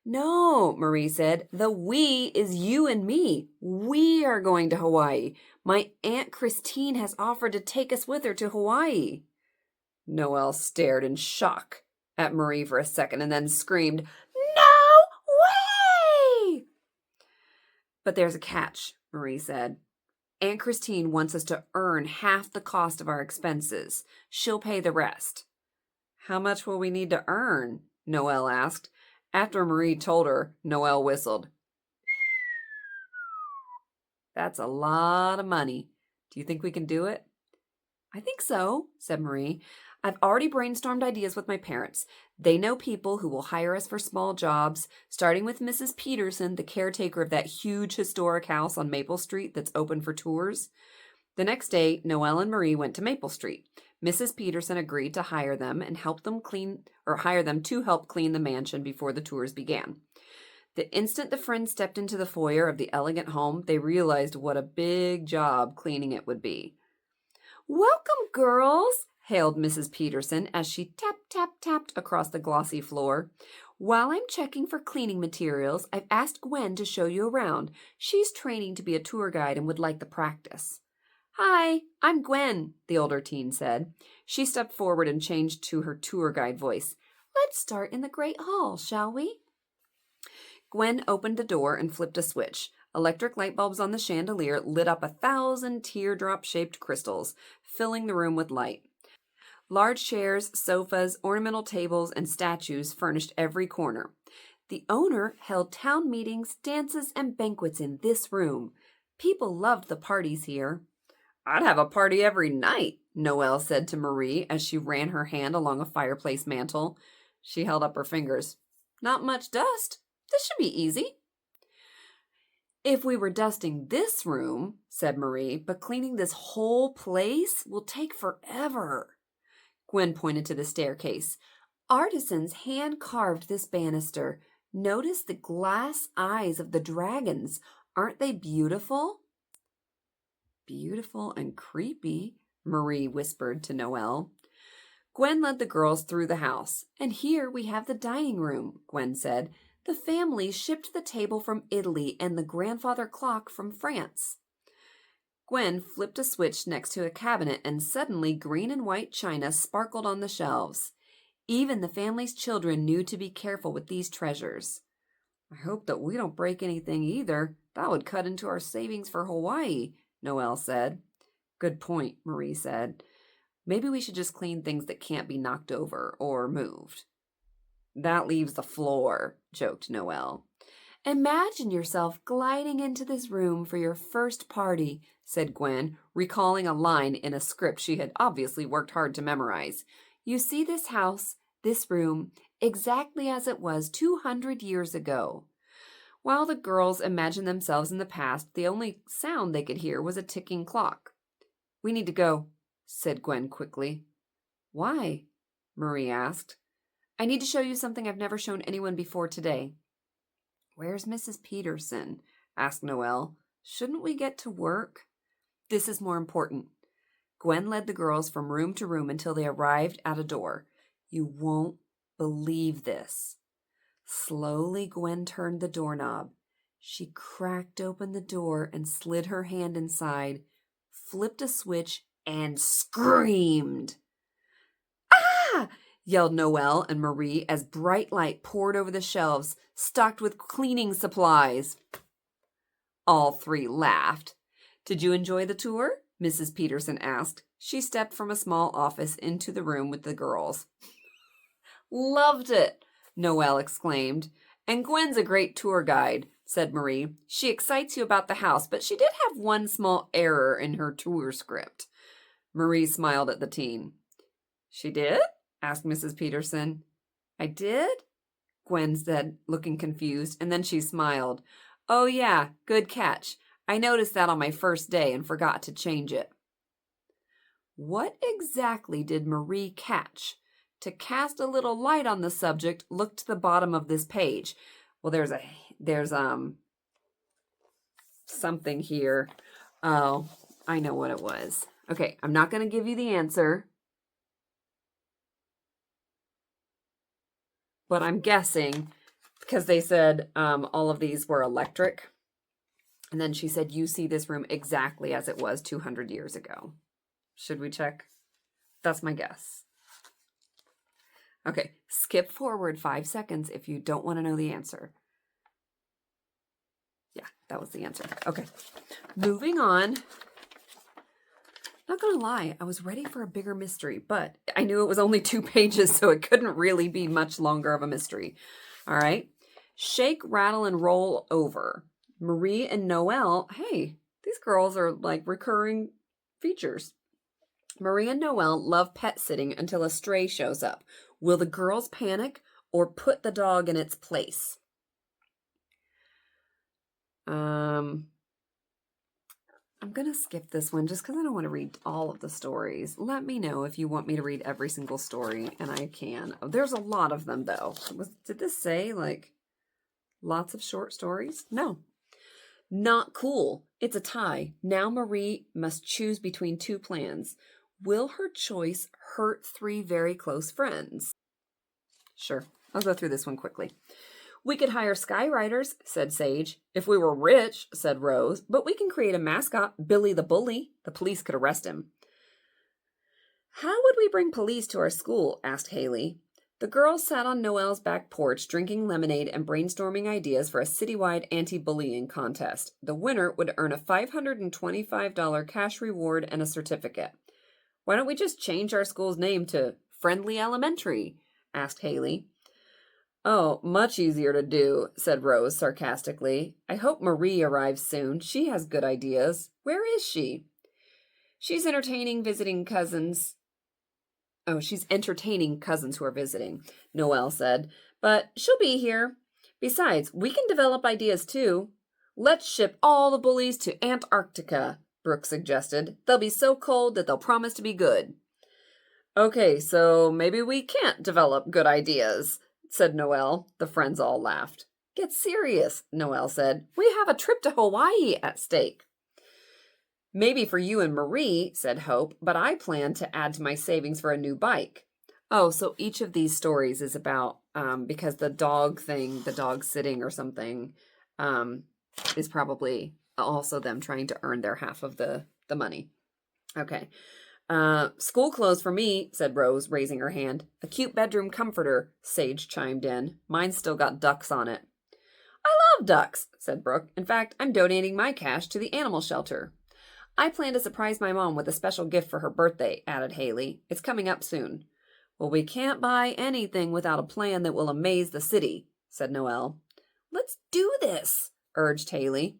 No, Marie said. The we is you and me. We are going to Hawaii. My Aunt Christine has offered to take us with her to Hawaii. Noelle stared in shock at Marie for a second and then screamed, But there's a catch, Marie said. Aunt Christine wants us to earn half the cost of our expenses. She'll pay the rest. How much will we need to earn? Noelle asked. After Marie told her, Noelle whistled. That's a lot of money. Do you think we can do it? I think so, said Marie. I've already brainstormed ideas with my parents. They know people who will hire us for small jobs, starting with Mrs. Peterson, the caretaker of that huge historic house on Maple Street that's open for tours. The next day, Noelle and Marie went to Maple Street. Mrs. Peterson agreed to hire them and hire them to help clean the mansion before the tours began. The instant the friends stepped into the foyer of the elegant home, they realized what a big job cleaning it would be. Welcome, girls, hailed Mrs. Peterson as she tapped across the glossy floor. While I'm checking for cleaning materials, I've asked Gwen to show you around. She's training to be a tour guide and would like the practice. Hi, I'm Gwen, the older teen said. She stepped forward and changed to her tour guide voice. Let's start in the Great Hall, shall we? Gwen opened the door and flipped a switch. Electric light bulbs on the chandelier lit up 1,000 teardrop-shaped crystals, filling the room with light. Large chairs, sofas, ornamental tables, and statues furnished every corner. The owner held town meetings, dances, and banquets in this room. People loved the parties here. I'd have a party every night, Noelle said to Marie as she ran her hand along a fireplace mantel. She held up her fingers. Not much dust. This should be easy. If we were dusting this room, said Marie, but cleaning this whole place will take forever. Gwen pointed to the staircase. Artisans hand-carved this banister. Notice the glass eyes of the dragons. Aren't they beautiful? Beautiful and creepy, Marie whispered to Noelle. Gwen led the girls through the house. And here we have the dining room, Gwen said. The family shipped the table from Italy and the grandfather clock from France. Gwen flipped a switch next to a cabinet and suddenly green and white china sparkled on the shelves. Even the family's children knew to be careful with these treasures. I hope that we don't break anything either. That would cut into our savings for Hawaii, Noelle said. Good point, Marie said. Maybe we should just clean things that can't be knocked over or moved. That leaves the floor, joked Noelle. Imagine yourself gliding into this room for your first party, said Gwen, recalling a line in a script she had obviously worked hard to memorize. You see this house, this room, exactly as it was 200 years ago. While the girls imagined themselves in the past, the only sound they could hear was a ticking clock. We need to go, said Gwen quickly. Why? Marie asked. I need to show you something I've never shown anyone before today. Where's Mrs. Peterson? Asked Noelle. Shouldn't we get to work? This is more important. Gwen led the girls from room to room until they arrived at a door. You won't believe this. Slowly, Gwen turned the doorknob. She cracked open the door and slid her hand inside, flipped a switch, and screamed. Ah! Yelled Noelle and Marie as bright light poured over the shelves, stocked with cleaning supplies. All three laughed. Did you enjoy the tour? Mrs. Peterson asked. She stepped from a small office into the room with the girls. Loved it, Noelle exclaimed. And Gwen's a great tour guide, said Marie. She excites you about the house, but she did have one small error in her tour script. Marie smiled at the teen. She did? Asked Mrs. Peterson. I did? Gwen said, looking confused, and then she smiled. Oh, yeah, good catch. I noticed that on my first day and forgot to change it. What exactly did Marie catch? To cast a little light on the subject, look to the bottom of this page. Well, there's something here. Oh, I know what it was. Okay, I'm not going to give you the answer. But I'm guessing, because they said all of these were electric. And then she said, you see this room exactly as it was 200 years ago. Should we check? That's my guess. Okay, skip forward 5 seconds if you don't want to know the answer. Yeah, that was the answer. Okay, moving on. Not gonna lie, I was ready for a bigger mystery, but I knew it was only 2 pages, so it couldn't really be much longer of a mystery. All right. Shake, rattle, and roll over. Marie and Noelle, hey, these girls are like recurring features. Marie and Noelle love pet sitting until a stray shows up. Will the girls panic or put the dog in its place? I'm going to skip this one just because I don't want to read all of the stories. Let me know if you want me to read every single story, and I can. Oh, there's a lot of them, though. Did this say, like, lots of short stories? No. Not cool. It's a tie. Now Marie must choose between 2 plans. Will her choice hurt 3 very close friends? Sure. I'll go through this one quickly. We could hire skywriters, said Sage. If we were rich, said Rose, but we can create a mascot, Billy the Bully. The police could arrest him. How would we bring police to our school? Asked Haley. The girls sat on Noelle's back porch drinking lemonade and brainstorming ideas for a citywide anti-bullying contest. The winner would earn a $525 cash reward and a certificate. Why don't we just change our school's name to Friendly Elementary? Asked Haley. Oh, much easier to do, said Rose sarcastically. I hope Marie arrives soon. She has good ideas. Where is she? She's entertaining cousins who are visiting, Noelle said. But she'll be here. Besides, we can develop ideas too. Let's ship all the bullies to Antarctica, Brooke suggested. They'll be so cold that they'll promise to be good. Okay, so maybe we can't develop good ideas, said Noelle. The friends all laughed. Get serious, Noelle said. We have a trip to Hawaii at stake. Maybe for you and Marie, said Hope, but I plan to add to my savings for a new bike. Oh, so each of these stories is about, because the dog sitting or something, is probably also them trying to earn their half of the money. Okay. School clothes for me, said Rose, raising her hand. A cute bedroom comforter, Sage chimed in. Mine's still got ducks on it. I love ducks, said Brooke. In fact, I'm donating my cash to the animal shelter. I plan to surprise my mom with a special gift for her birthday, added Haley. It's coming up soon. Well, we can't buy anything without a plan that will amaze the city, said Noelle. Let's do this, urged Haley.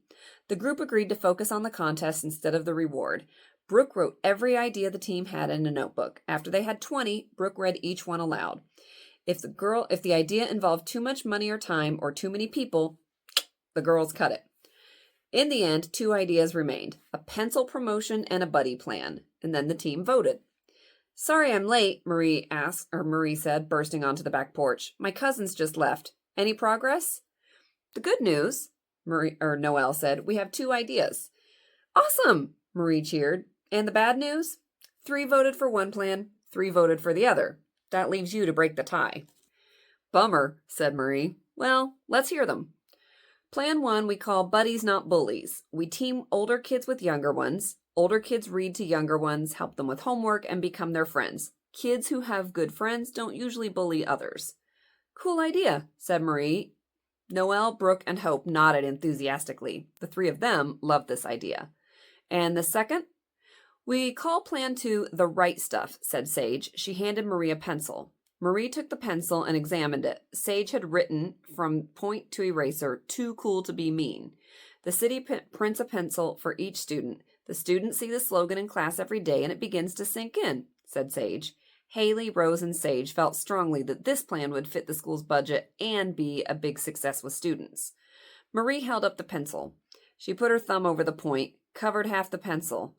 The group agreed to focus on the contest instead of the reward. Brooke wrote every idea the team had in a notebook. After they had 20, Brooke read each one aloud. If the idea involved too much money or time or too many people, the girls cut it. In the end, 2 ideas remained, a pencil promotion and a buddy plan, and then the team voted. Sorry I'm late, Marie said, bursting onto the back porch. My cousins just left. Any progress? The good news, Noelle said, we have 2 ideas. Awesome, Marie cheered. And the bad news? 3 voted for one plan, 3 voted for the other. That leaves you to break the tie. Bummer, said Marie. Well, let's hear them. Plan 1 we call Buddies Not Bullies. We team older kids with younger ones. Older kids read to younger ones, help them with homework, and become their friends. Kids who have good friends don't usually bully others. Cool idea, said Marie. Noelle, Brooke, and Hope nodded enthusiastically. The 3 of them loved this idea. And the second? We call Plan 2 The Right Stuff, said Sage. She handed Marie a pencil. Marie took the pencil and examined it. Sage had written, from point to eraser, too cool to be mean. The city prints a pencil for each student. The students see the slogan in class every day and it begins to sink in, said Sage. Haley, Rose, and Sage felt strongly that this plan would fit the school's budget and be a big success with students. Marie held up the pencil. She put her thumb over the point, covered half the pencil.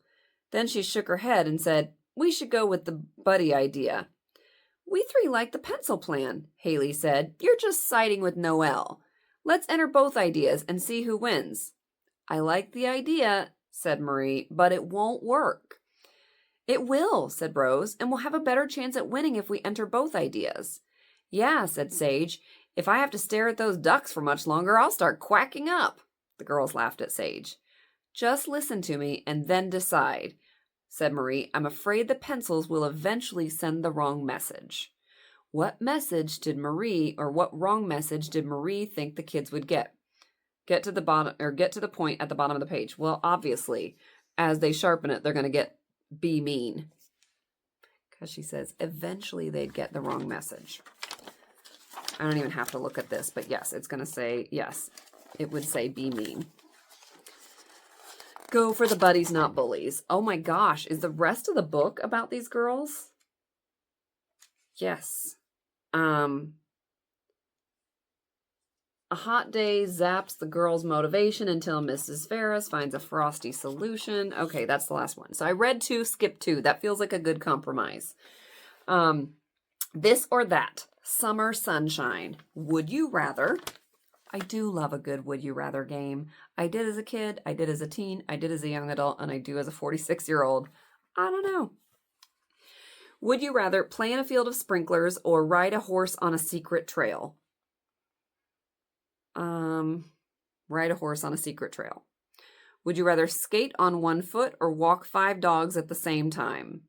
Then she shook her head and said, We should go with the buddy idea. We 3 like the pencil plan, Haley said. You're just siding with Noelle. Let's enter both ideas and see who wins. I like the idea, said Marie, but it won't work. It will, said Rose, and we'll have a better chance at winning if we enter both ideas. Yeah, said Sage. If I have to stare at those ducks for much longer, I'll start quacking up. The girls laughed at Sage. Just listen to me and then decide, said Marie. I'm afraid the pencils will eventually send the wrong message. What wrong message did Marie think the kids would get? Get to the bottom, or get to the point at the bottom of the page. Well, obviously, as they sharpen it, they're going to get be mean. Because she says eventually they'd get the wrong message. I don't even have to look at this, but yes, it's going to say, yes, it would say be mean. Go for the buddies, not bullies. Oh my gosh, is the rest of the book about these girls? Yes. A hot day zaps the girl's motivation until Mrs. Ferris finds a frosty solution. Okay, that's the last one. So I read 2, skipped 2. That feels like a good compromise. This or that. Summer sunshine. Would you rather? I do love a good would you rather game. I did as a kid, I did as a teen, I did as a young adult, and I do as a 46-year-old. I don't know. Would you rather play in a field of sprinklers or ride a horse on a secret trail? Ride a horse on a secret trail. Would you rather skate on 1 foot or walk 5 dogs at the same time?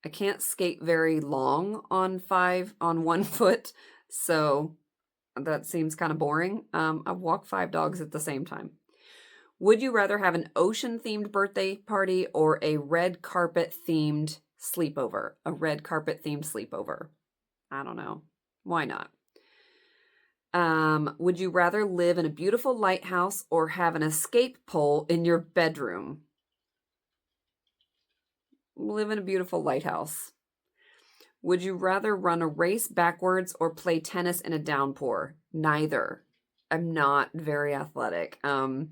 I can't skate very long on 1 foot, so that seems kind of boring. I walk 5 dogs at the same time. Would you rather have an ocean-themed birthday party or a red carpet-themed sleepover? A red carpet-themed sleepover. I don't know. Why not? Would you rather live in a beautiful lighthouse or have an escape pole in your bedroom? Live in a beautiful lighthouse. Would you rather run a race backwards or play tennis in a downpour? Neither. I'm not very athletic. I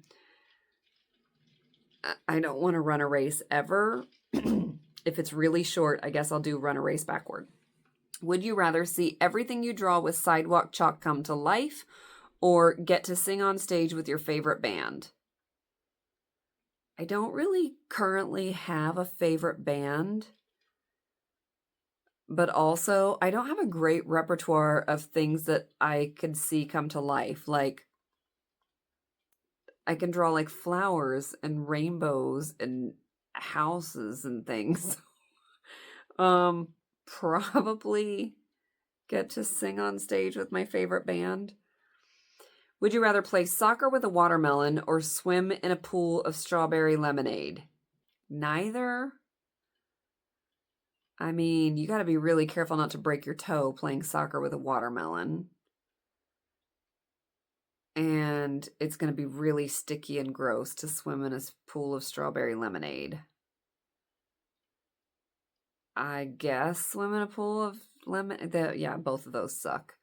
don't want to run a race ever. If it's really short, I guess I'll do run a race backward. Would you rather see everything you draw with sidewalk chalk come to life or get to sing on stage with your favorite band? I don't really currently have a favorite band, but also I don't have a great repertoire of things that I could see come to life. Like, I can draw like flowers and rainbows and houses and things. Probably get to sing on stage with my favorite band. Would you rather play soccer with a watermelon or swim in a pool of strawberry lemonade? Neither. I mean, you got to be really careful not to break your toe playing soccer with a watermelon. And it's going to be really sticky and gross to swim in a pool of strawberry lemonade. I guess swim in a pool of lemon. Yeah, both of those suck.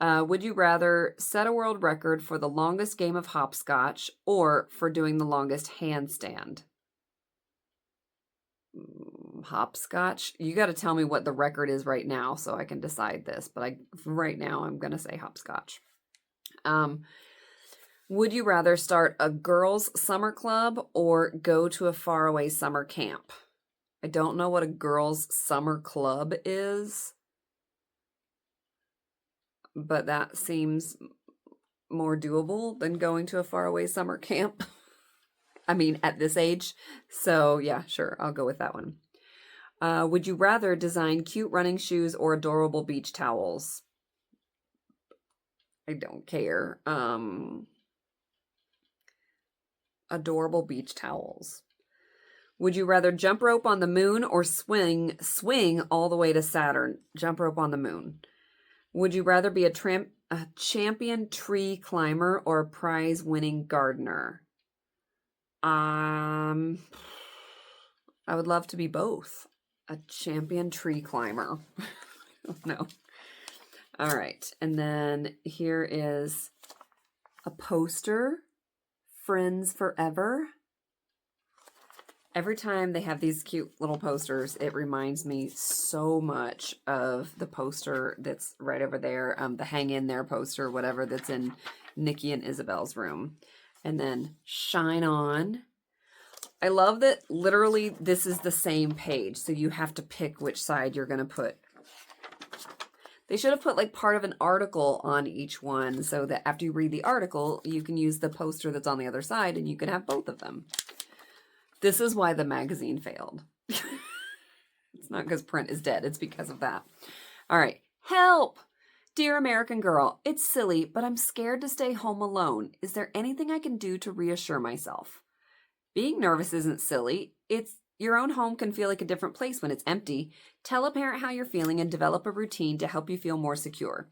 Would you rather set a world record for the longest game of hopscotch or for doing the longest handstand? Hopscotch. You got to tell me what the record is right now so I can decide this. But right now I'm going to say hopscotch. Would you rather start a girls' summer club or go to a faraway summer camp? I don't know what a girls' summer club is, but that seems more doable than going to a faraway summer camp. I mean, at this age. So yeah, sure, I'll go with that one. Would you rather design cute running shoes or adorable beach towels? I don't care. Adorable beach towels. Would you rather jump rope on the moon or swing all the way to Saturn? Jump rope on the moon. Would you rather be a champion tree climber or a prize-winning gardener? I would love to be both. A champion tree climber. No. All right. And then here is a poster. Friends Forever. Every time they have these cute little posters, it reminds me so much of the poster that's right over there, the hang in there poster, whatever, that's in Nikki and Isabel's room. And then Shine On. I love that literally this is the same page, so you have to pick which side you're going to put. They should have put like part of an article on each one so that after you read the article, you can use the poster that's on the other side and you can have both of them. This is why the magazine failed. It's not because print is dead. It's because of that. All right. Help! Dear American Girl, it's silly, but I'm scared to stay home alone. Is there anything I can do to reassure myself? Being nervous isn't silly. Your own home can feel like a different place when it's empty. Tell a parent how you're feeling and develop a routine to help you feel more secure.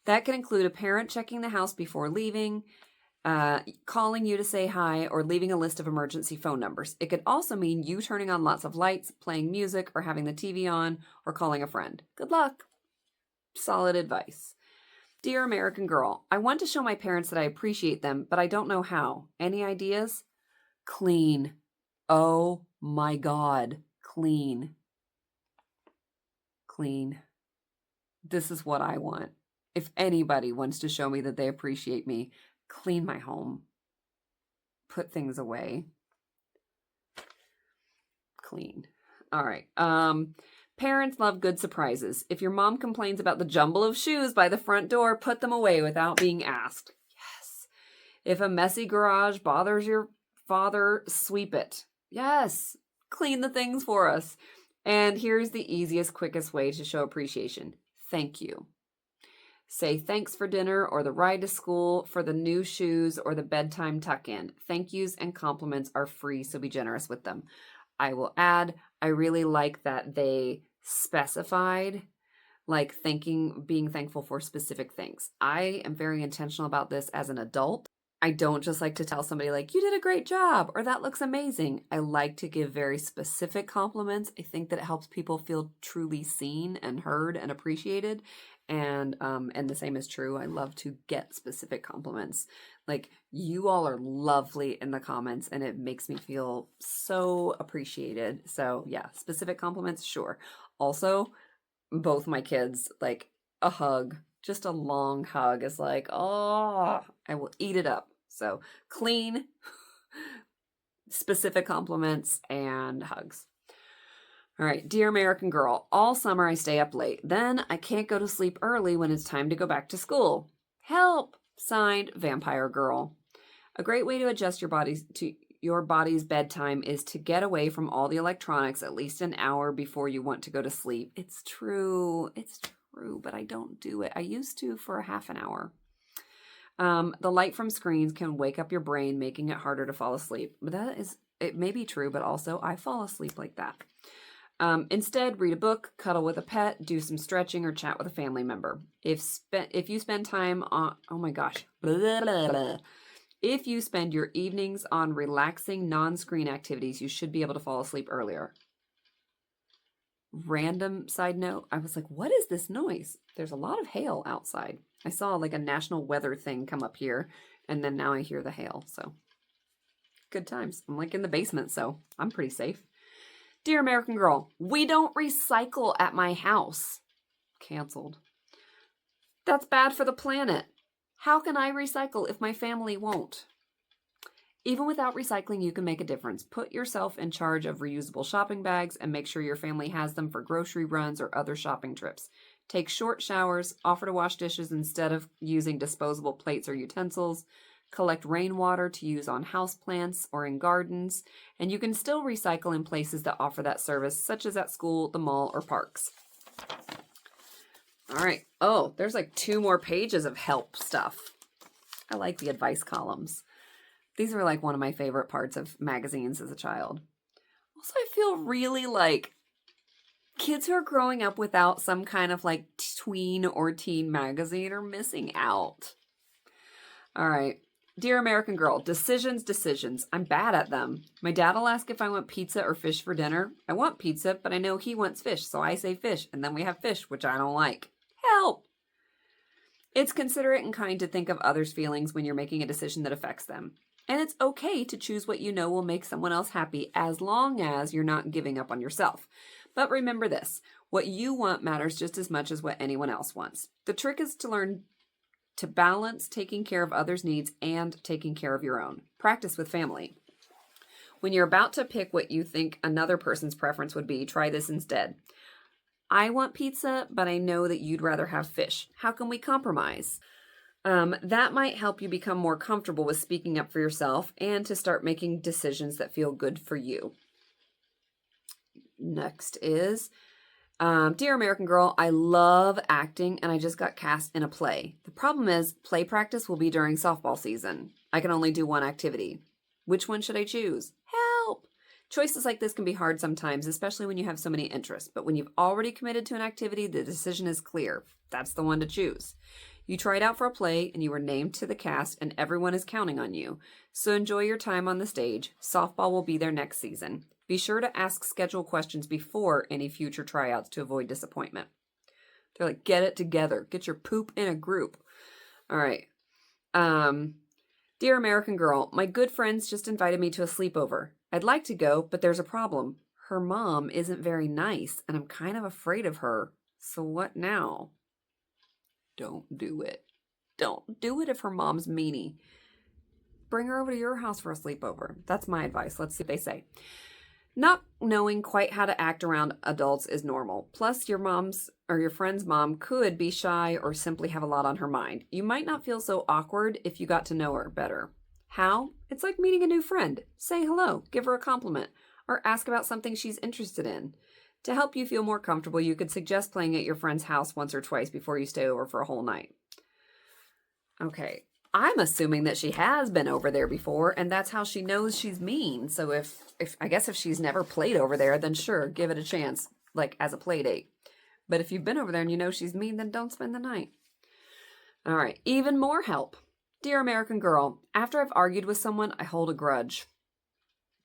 That can include a parent checking the house before leaving, calling you to say hi, or leaving a list of emergency phone numbers. It could also mean you turning on lots of lights, playing music, or having the TV on, or calling a friend. Good luck. Solid advice. Dear American Girl, I want to show my parents that I appreciate them, but I don't know how. Any ideas? Clean. Oh my God. Clean. Clean. This is what I want. If anybody wants to show me that they appreciate me, clean my home. Put things away. Clean. All right. Parents love good surprises. If your mom complains about the jumble of shoes by the front door, put them away without being asked. Yes. If a messy garage bothers your father, sweep it. Yes. Clean the things for us. And here's the easiest, quickest way to show appreciation. Thank you. Say thanks for dinner or the ride to school, for the new shoes or the bedtime tuck-in. Thank yous and compliments are free, so be generous with them. I will add, I really like that they specified, like being thankful for specific things. I am very intentional about this as an adult. I don't just like to tell somebody like, you did a great job, or that looks amazing. I like to give very specific compliments. I think that it helps people feel truly seen and heard and appreciated. And the same is true. I love to get specific compliments. Like, you all are lovely in the comments, and it makes me feel so appreciated. So yeah, specific compliments, sure. Also, both my kids, like a hug, just a long hug is like, oh, I will eat it up. So clean, specific compliments, and hugs. All right, dear American Girl, all summer I stay up late. Then I can't go to sleep early when it's time to go back to school. Help! Signed, Vampire Girl. A great way to adjust your body's bedtime is to get away from all the electronics at least an hour before you want to go to sleep. It's true, but I don't do it. I used to for a half an hour. The light from screens can wake up your brain, making it harder to fall asleep. But it may be true, but also I fall asleep like that. Instead, read a book, cuddle with a pet, do some stretching, or chat with a family member. If you spend time on, oh my gosh, blah, blah, blah. If you spend your evenings on relaxing non-screen activities, you should be able to fall asleep earlier. Random side note, I was like, what is this noise? There's a lot of hail outside. I saw like a national weather thing come up here, and then now I hear the hail, so good times. I'm like in the basement, so I'm pretty safe. Dear American Girl, we don't recycle at my house. Canceled. That's bad for the planet. How can I recycle if my family won't? Even without recycling, you can make a difference. Put yourself in charge of reusable shopping bags and make sure your family has them for grocery runs or other shopping trips. Take short showers, offer to wash dishes instead of using disposable plates or utensils. Collect rainwater to use on houseplants or in gardens, and you can still recycle in places that offer that service, such as at school, the mall, or parks. All right. Oh, there's like 2 more pages of help stuff. I like the advice columns. These were like one of my favorite parts of magazines as a child. Also, I feel really like kids who are growing up without some kind of like tween or teen magazine are missing out. All right. Dear American Girl, decisions. I'm bad at them. My dad will ask if I want pizza or fish for dinner. I want pizza, but I know he wants fish, so I say fish, and then we have fish, which I don't like. Help! It's considerate and kind to think of others' feelings when you're making a decision that affects them. And it's okay to choose what you know will make someone else happy as long as you're not giving up on yourself. But remember this, what you want matters just as much as what anyone else wants. The trick is to learn to balance taking care of others' needs and taking care of your own. Practice with family. When you're about to pick what you think another person's preference would be, try this instead. I want pizza, but I know that you'd rather have fish. How can we compromise? That might help you become more comfortable with speaking up for yourself and to start making decisions that feel good for you. Next is, Dear American Girl, I love acting and I just got cast in a play. The problem is play practice will be during softball season. I can only do one activity. Which one should I choose? Help! Choices like this can be hard sometimes, especially when you have so many interests. But when you've already committed to an activity, the decision is clear. That's the one to choose. You tried out for a play and you were named to the cast and everyone is counting on you. So enjoy your time on the stage. Softball will be there next season. Be sure to ask schedule questions before any future tryouts to avoid disappointment. They're like, get it together. Get your poop in a group. All right. Dear American Girl, my good friends just invited me to a sleepover. I'd like to go, but there's a problem. Her mom isn't very nice, and I'm kind of afraid of her. So what now? Don't do it. Don't do it if her mom's meanie. Bring her over to your house for a sleepover. That's my advice. Let's see what they say. Not knowing quite how to act around adults is normal. Plus, your mom's or your friend's mom could be shy or simply have a lot on her mind. You might not feel so awkward if you got to know her better. How? It's like meeting a new friend. Say hello, give her a compliment, or ask about something she's interested in. To help you feel more comfortable, you could suggest playing at your friend's house once or twice before you stay over for a whole night. Okay. I'm assuming that she has been over there before, and that's how she knows she's mean. So if I guess if she's never played over there, then sure, give it a chance, like as a play date. But if you've been over there and you know she's mean, then don't spend the night. All right, even more help. Dear American Girl, after I've argued with someone, I hold a grudge.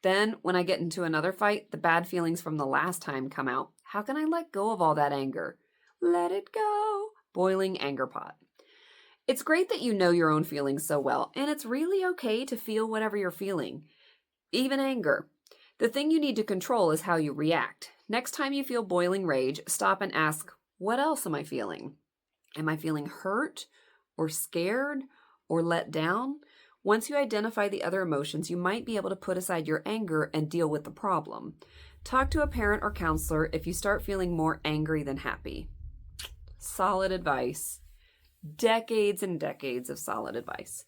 Then, when I get into another fight, the bad feelings from the last time come out. How can I let go of all that anger? Let it go. Boiling anger pot. It's great that you know your own feelings so well, and it's really okay to feel whatever you're feeling, even anger. The thing you need to control is how you react. Next time you feel boiling rage, stop and ask, what else am I feeling? Am I feeling hurt or scared or let down? Once you identify the other emotions, you might be able to put aside your anger and deal with the problem. Talk to a parent or counselor if you start feeling more angry than happy. Solid advice. Decades and decades of solid advice.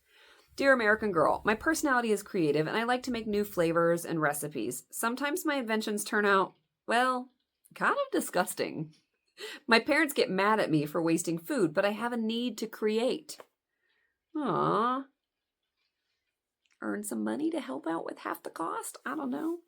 Dear American Girl, my personality is creative and I like to make new flavors and recipes. Sometimes my inventions turn out, well, kind of disgusting. My parents get mad at me for wasting food, but I have a need to create. Aww. Earn some money to help out with half the cost? I don't know.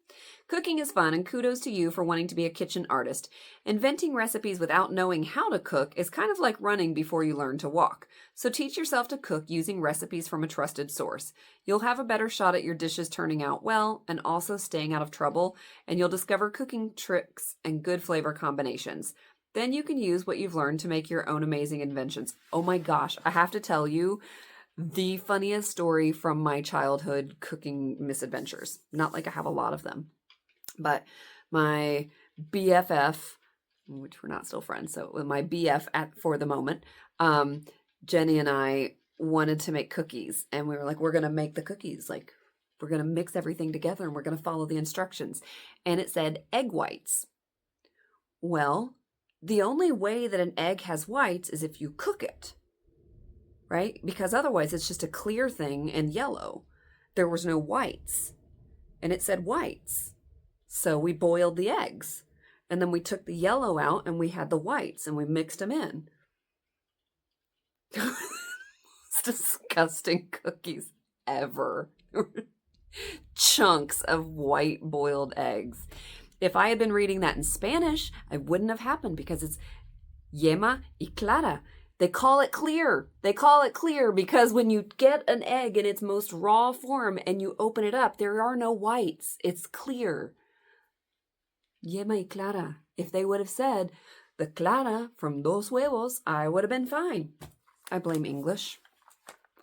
Cooking is fun, and kudos to you for wanting to be a kitchen artist. Inventing recipes without knowing how to cook is kind of like running before you learn to walk. So teach yourself to cook using recipes from a trusted source. You'll have a better shot at your dishes turning out well and also staying out of trouble, and you'll discover cooking tricks and good flavor combinations. Then you can use what you've learned to make your own amazing inventions. Oh my gosh, I have to tell you, the funniest story from my childhood cooking misadventures. Not like I have a lot of them, but my BFF, which we're not still friends, so my BF for the moment, Jenny and I wanted to make cookies, and we were like, we're going to make the cookies. Like, we're going to mix everything together and we're going to follow the instructions. And it said egg whites. Well, the only way that an egg has whites is if you cook it. Right? Because otherwise it's just a clear thing and yellow. There was no whites. And it said whites. So we boiled the eggs. And then we took the yellow out and we had the whites and we mixed them in. It's disgusting cookies ever. Chunks of white boiled eggs. If I had been reading that in Spanish, it wouldn't have happened because it's yema y clara. They call it clear. They call it clear because when you get an egg in its most raw form and you open it up, there are no whites. It's clear. Yema y clara. If they would have said the clara from dos huevos, I would have been fine. I blame English.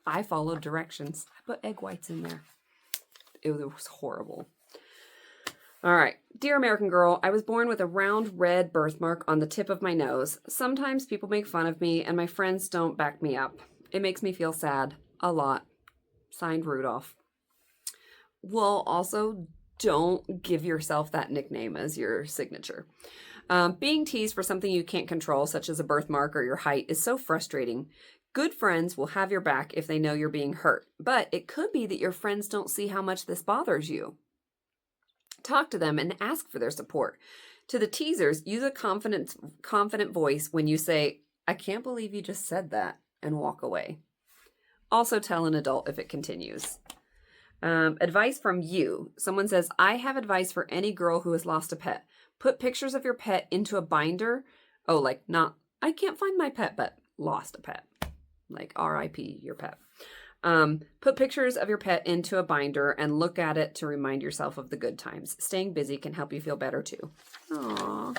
I followed directions. I put egg whites in there. It was horrible. All right. Dear American Girl, I was born with a round red birthmark on the tip of my nose. Sometimes people make fun of me and my friends don't back me up. It makes me feel sad. A lot. Signed, Rudolph. Well, also, don't give yourself that nickname as your signature. Being teased for something you can't control, such as a birthmark or your height, is so frustrating. Good friends will have your back if they know you're being hurt, but it could be that your friends don't see how much this bothers you. Talk to them and ask for their support. To the teasers, use a confident voice when you say, I can't believe you just said that, and walk away. Also tell an adult if it continues. Advice from you. Someone says, I have advice for any girl who has lost a pet. Put pictures of your pet into a binder. Oh, like not, I can't find my pet, but lost a pet. Like R.I.P. your pet. Put pictures of your pet into a binder and look at it to remind yourself of the good times. Staying busy can help you feel better too. Aww.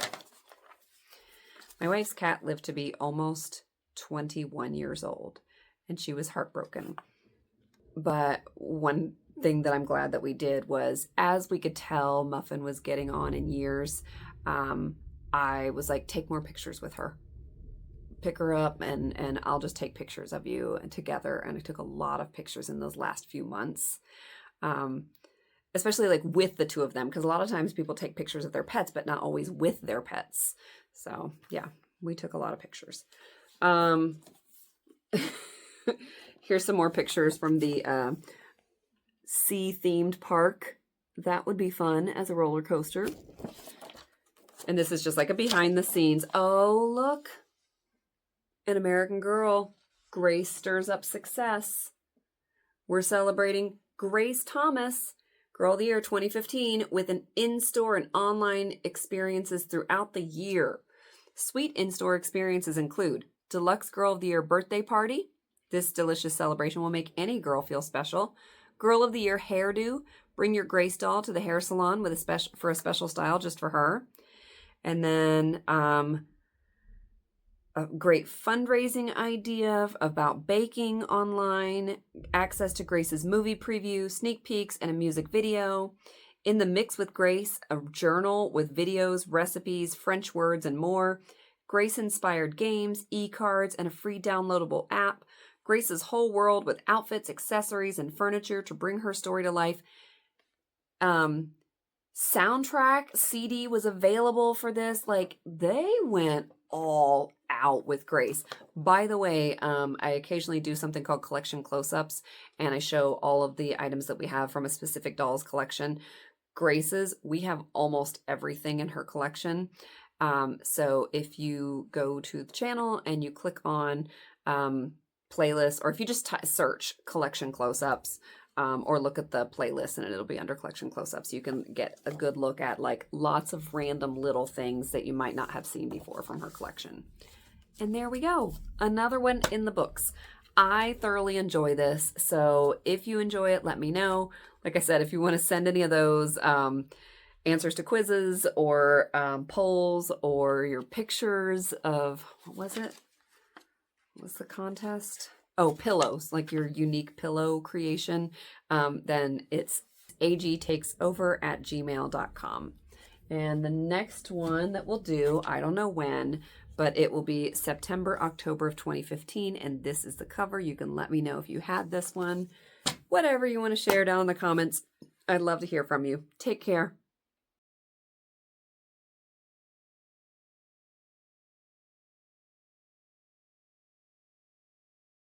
My wife's cat lived to be almost 21 years old, and she was heartbroken. But one thing that I'm glad that we did was, as we could tell Muffin was getting on in years, I was like, take more pictures with her. Pick her up and I'll just take pictures of you together. And I took a lot of pictures in those last few months, especially like with the two of them, because a lot of times people take pictures of their pets, but not always with their pets. So yeah, we took a lot of pictures. Here's some more pictures from the sea-themed park. That would be fun as a roller coaster. And this is just like a behind the scenes. Oh, look. An American Girl. Grace stirs up success. We're celebrating Grace Thomas, Girl of the Year 2015, with an in-store and online experiences throughout the year. Sweet in-store experiences include Deluxe Girl of the Year birthday party. This delicious celebration will make any girl feel special. Girl of the Year hairdo. Bring your Grace doll to the hair salon with for a special style just for her. And then a great fundraising idea about baking online, access to Grace's movie preview, sneak peeks, and a music video. In the Mix with Grace, a journal with videos, recipes, French words, and more. Grace-inspired games, e-cards, and a free downloadable app. Grace's whole world with outfits, accessories, and furniture to bring her story to life. Soundtrack CD was available for this. Like, they went all out with Grace. By the way, I occasionally do something called collection close-ups, and I show all of the items that we have from a specific doll's collection. Grace's, we have almost everything in her collection. So if you go to the channel and you click on playlist, or if you just search collection close-ups, or look at the playlist and it'll be under collection close-ups, you can get a good look at like lots of random little things that you might not have seen before from her collection. And there we go. Another one in the books. I thoroughly enjoy this. So if you enjoy it, let me know. Like I said, if you want to send any of those answers to quizzes or polls or your pictures of, what was it? What's the contest? Oh, pillows, like your unique pillow creation, then it's agtakesover@gmail.com. And the next one that we'll do, I don't know when, but it will be September, October of 2015. And this is the cover. You can let me know if you had this one. Whatever you want to share down in the comments. I'd love to hear from you. Take care.